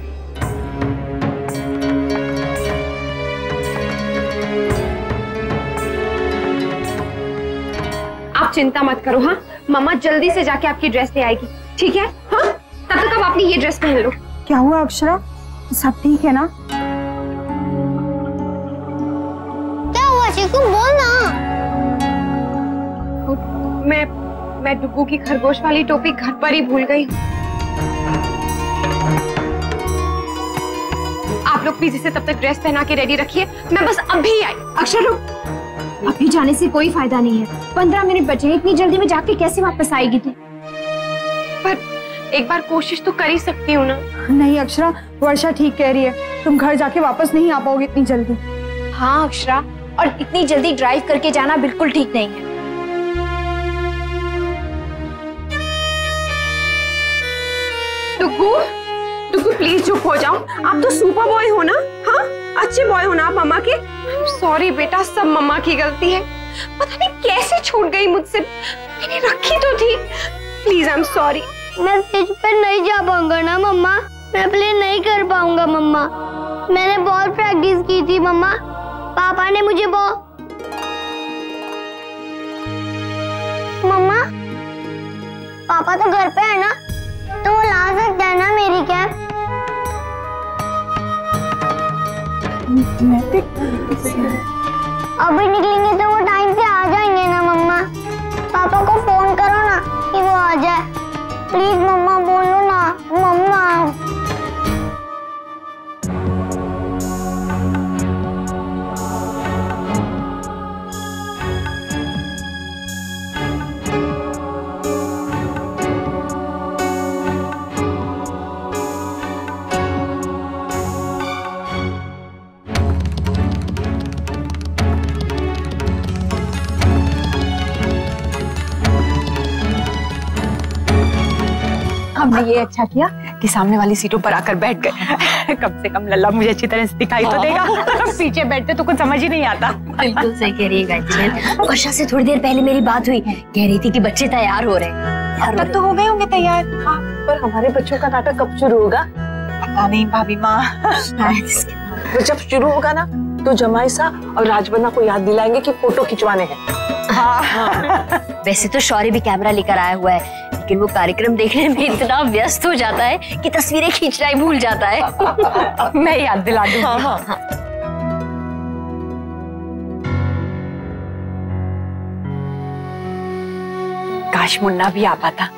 आप चिंता मत करो। हाँ, मम्मा जल्दी से जाके आपकी ड्रेस ले आएगी, ठीक है? हाँ, तब तक आप अपनी ये ड्रेस पहन लो। क्या हुआ अक्षरा, सब ठीक है ना? क्या हुआ चीकू, बोल ना। मैं डुगू की खरगोश वाली टोपी घर पर ही भूल गई। आप लोग प्लीज इसे तब तक ड्रेस पहना के रेडी रखिए, मैं बस अभी आई। अक्षर रुक, अभी जाने से कोई फायदा नहीं है, 15 मिनट बचे, इतनी जल्दी में जाके कैसे वापस आएगी तू? पर एक बार कोशिश तो कर ही सकती हूँ ना। नहीं अक्षरा, वर्षा ठीक कह रही है, तुम घर जाके वापस नहीं आ पाओगे इतनी जल्दी। हाँ अक्षरा, और इतनी जल्दी ड्राइव करके जाना बिल्कुल ठीक नहीं है। डुगू प्लीज चुप हो जाओ, आप तो सुपर बॉय हो ना। हाँ अच्छे बॉय हो ना आप मम्मा के। सॉरी बेटा, सब मम्मा की गलती है, पता नहीं कैसे छूट गई मुझसे, मैंने रखी तो थी। Please I am sorry. मैं स्टेज पर नहीं जा पाऊंगा ना मम्मा, मैं प्ले नहीं कर पाऊंगा मम्मा। मैंने बहुत प्रैक्टिस की थी मम्मा, पापा ने मुझे मम्मा पापा तो घर पे है ना, तो वो ला सकता है ना मेरी कैप? अभी निकलेंगे तो वो टाइम से आ जाएंगे ना मम्मा। पापा को फोन करो ना कि वो आ जाए, प्लीज मम्मा, बोलो ना मम्मा। हमने ये अच्छा किया कि सामने वाली सीटों पर आकर बैठ गए। कम से कम लल्ला मुझे अच्छी तरह से दिखाई तो देगा, पीछे बैठते तो कुछ समझ ही नहीं आता। बिल्कुल सही कह रही है गायत्री बहन। वर्षा से थोड़ी देर पहले मेरी बात हुई, कह रही थी कि बच्चे तैयार हो रहे हैं। अब तक तो हो गए होंगे तैयार। हाँ, पर हमारे बच्चों का नाटक कब शुरू होगा पता नहीं भाभी माँ। तो जब शुरू होगा ना तो जमाई सा और राजबन्ना को याद दिलाएंगे कि फोटो खिंचवाने हैं। हाँ। वैसे तो शौर्य भी कैमरा लेकर आया हुआ है, लेकिन वो कार्यक्रम देखने में इतना व्यस्त हो जाता है कि तस्वीरें खींचना ही भूल जाता है। मैं याद दिला दूंगी। हाँ। काश मुन्ना भी आ पाता।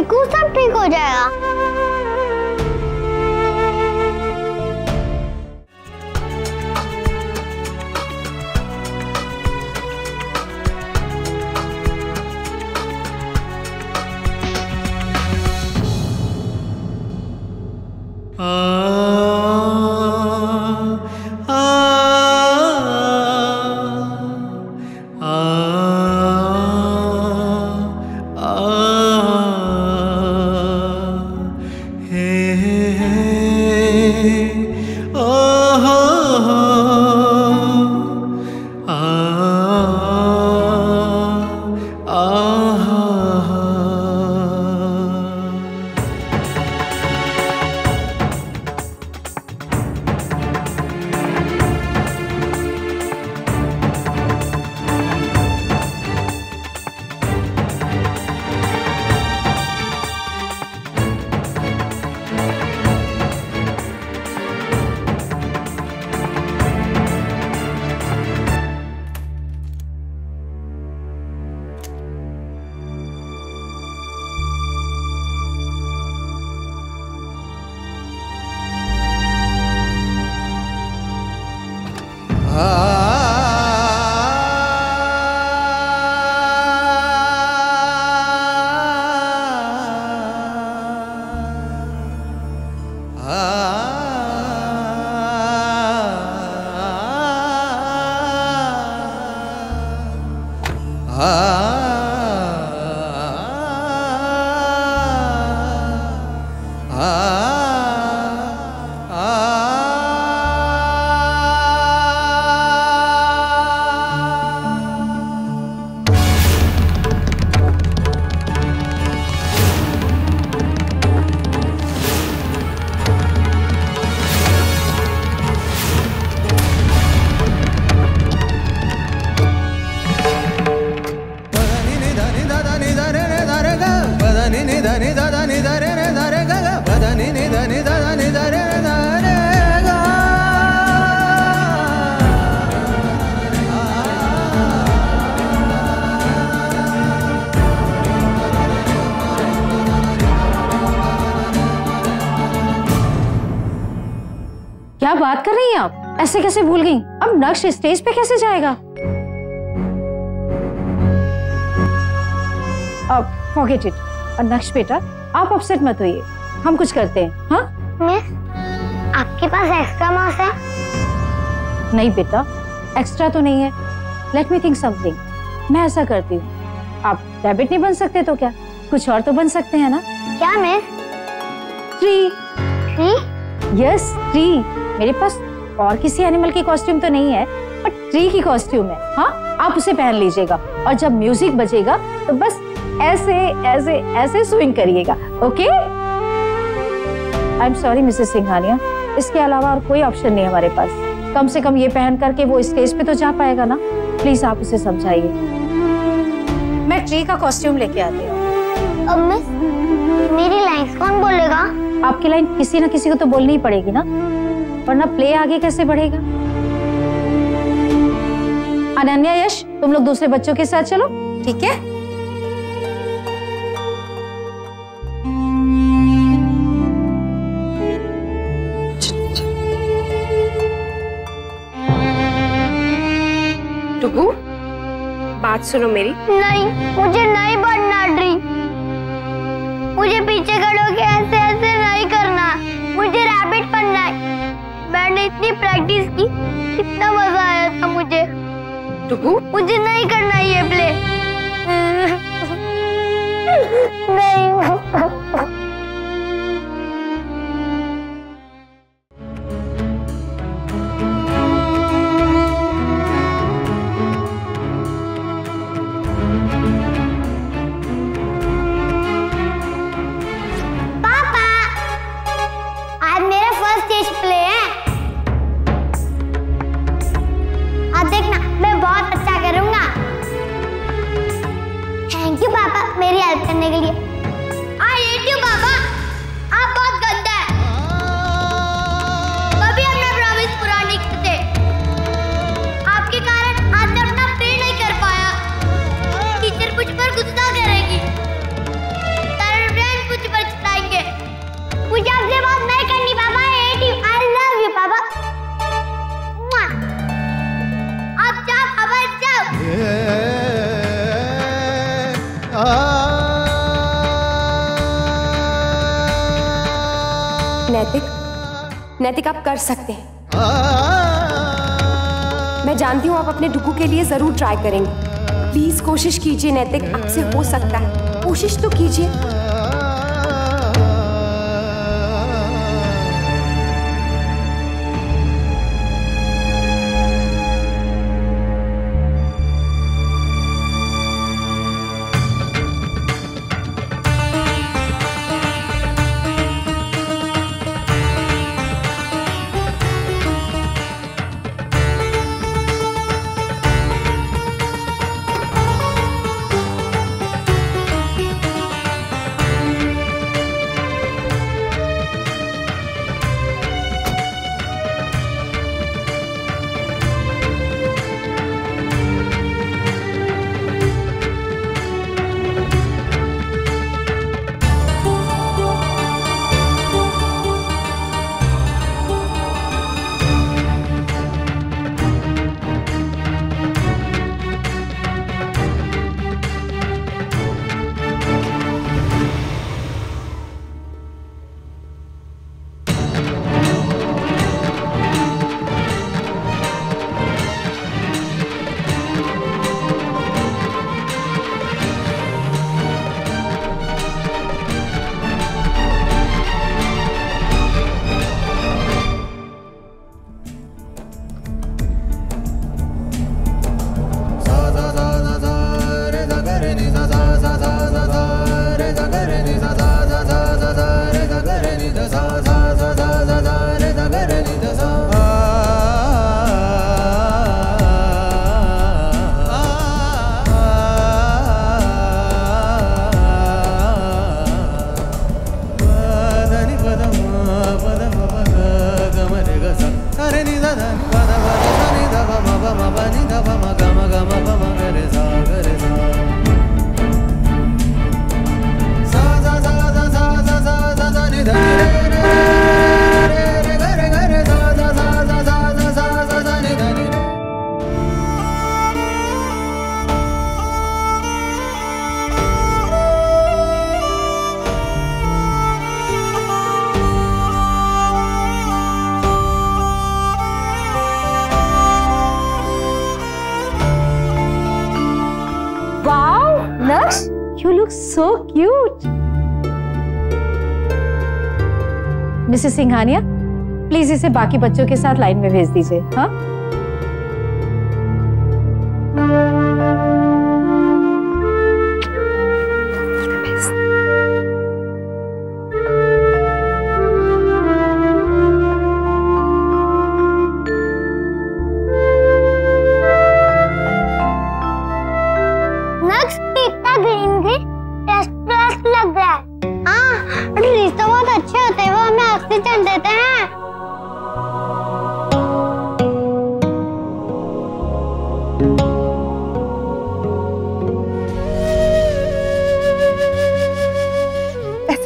चिकू, सब ठीक हो जाएगा। क्या बात कर रही हैं आप? ऐसे कैसे भूल गई? अब नक्श स्टेज पे कैसे जाएगा? अब फॉरगेट इट। और नक्श बेटा, आप अपसेट मत होइए, हम कुछ करते हैं। हाँ मिस, आपके पास एक्स्ट्रा मास है? नहीं बेटा, एक्स्ट्रा तो नहीं है। Let me think something. मैं ऐसा करती हूँ, आप रैबिट नहीं बन सकते तो क्या कुछ और तो बन सकते हैं ना? क्या miss? Tree. Tree? Yes, tree. मेरे पास और किसी एनिमल की कॉस्ट्यूम तो नहीं है, बट ट्री की कॉस्ट्यूम है। हाँ, आप उसे पहन लीजिएगा और जब म्यूजिक बजेगा तो बस ऐसे ऐसे ऐसे स्विंग करिएगा। Okay? I am sorry Mrs Singhania, इसके अलावा और कोई ऑप्शन नहीं है हमारे पास। कम से कम ये पहन करके वो स्टेज पे तो जा पाएगा ना। प्लीज आप उसे समझाइए। मैं ट्री का कॉस्ट्यूम लेके आती हूँ। अब मिस, मेरी लाइन्स कौन बोलेगा? आपकी लाइन किसी न किसी को तो बोलनी ही पड़ेगी ना, वरना प्ले आगे कैसे बढ़ेगा? अनन्या, यश, तुम लोग दूसरे बच्चों के साथ चलो, ठीक है? टुकू, बात सुनो मेरी। नहीं, मुझे नहीं बनना ट्री। मुझे पीछे खड़े होके ऐसे ऐसे नहीं करना। मुझे रैबिट बनना है। मैंने इतनी प्रैक्टिस की, कितना मजा आया था मुझे। टुकू, मुझे नहीं करना ये प्ले। नहीं। मेरी हेल्प करने के लिए। आई हेट यू पापा, आप बहुत गंदा है। कभी अपना प्रॉमिस पूरा नहीं करते। आपके कारण आज मैं अपना प्रे नहीं कर पाया। टीचर मुझ पर गुस्सा करेगी। फ्रेंड नैतिक आप कर सकते हैं। मैं जानती हूँ आप अपने डुगू के लिए जरूर ट्राई करेंगे। प्लीज कोशिश कीजिए नैतिक, आपसे हो सकता है, कोशिश तो कीजिए। You look so cute. Mrs Singhania, please इसे बाकी बच्चों के साथ लाइन में भेज दीजिए। हाँ,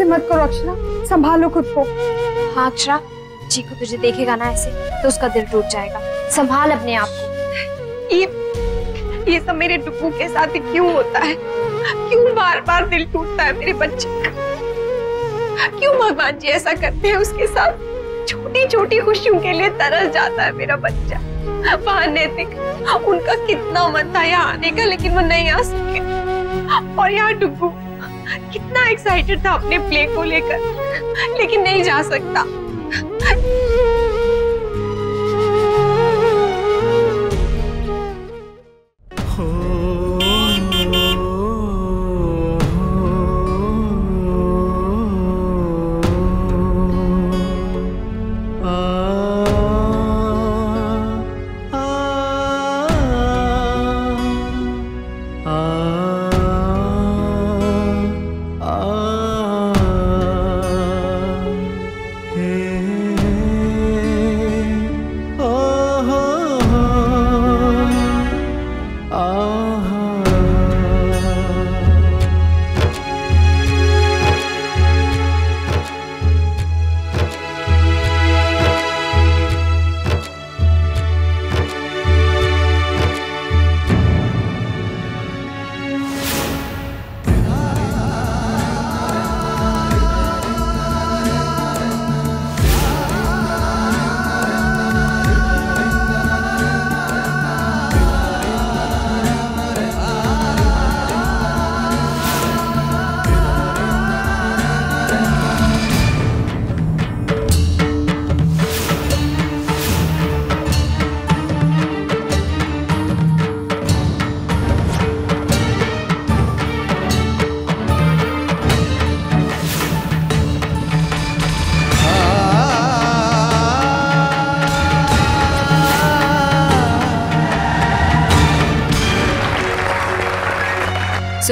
मत करो अक्षरा, संभालो खुद को। हाँ अक्षरा, चीकू तुझे देखेगा ना ऐसे तो उसका दिल टूट जाएगा। संभाल अपने आप को। ये सब मेरे डुगू के साथ ही क्यों होता है? क्यों बार बार दिल टूटता है मेरे बच्चे का? क्यों भगवान जी ऐसा करते हैं उसके साथ? छोटी छोटी खुशियों के लिए तरस जाता है मेरा बच्चा। वहाँ नैतिक, उनका कितना मन था यहाँ आने का, लेकिन वो नहीं आ सके। और यहाँ डुगू कितना एक्साइटेड था अपने प्ले को लेकर, लेकिन नहीं जा सकता।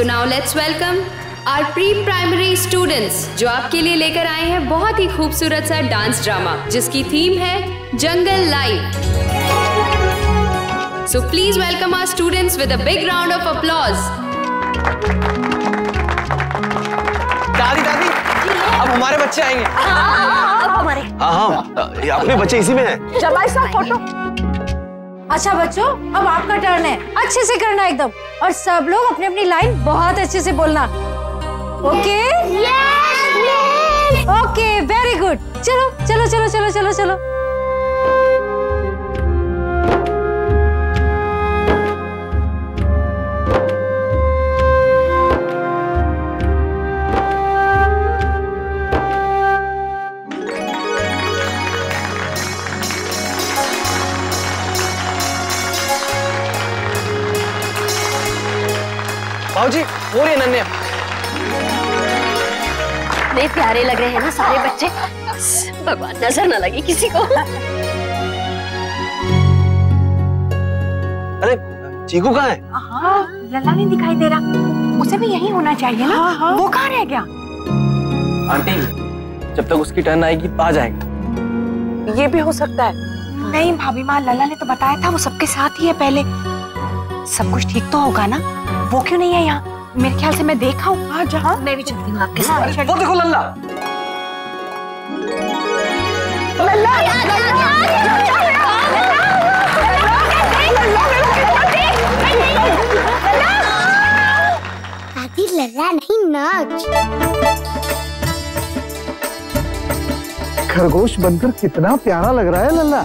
So now let's welcome our pre primary students, जो आपके लिए लेकर आए हैं बहुत ही खूबसूरत सा डांस ड्रामा जिसकी थीम है jungle life. So please welcome our students with a big round of applause. दादी दादी, अब हमारे बच्चे आएंगे। हमारे हाँ, अपने बच्चे इसी में हैं। जब ऐसा फोटो। अच्छा बच्चों, अब आपका टर्न है, अच्छे से करना एकदम, और सब लोग अपनी अपनी लाइन बहुत अच्छे से बोलना। ओके? Okay, very good. चलो चलो चलो चलो चलो चलो। जी, हो रही है नन्हे। इतने प्यारे लग रहे हैं ना सारे बच्चे, भगवान नजर ना लगे किसी को। अरे चीकू कहाँ है? हाँ, लल्ला नहीं दिखाई दे रहा, उसे भी यही होना चाहिए ना। हाँ। वो कहाँ रह गया? आंटी, जब तक उसकी टर्न आएगी तो आ जाएगा। ये भी हो सकता है। नहीं भाभी माँ, लल्ला ने तो बताया था वो सबके साथ ही है पहले। सब कुछ ठीक तो होगा ना? वो क्यों नहीं है यहाँ? मेरे ख्याल से मैं देखा हूँ। हाँ, जहाँ मैं भी चलती हूँ आपके साथ। वो देखो लल्ला। दादी, लल्ला नहीं, नाच। खरगोश बनकर कितना प्यारा लग रहा है लल्ला।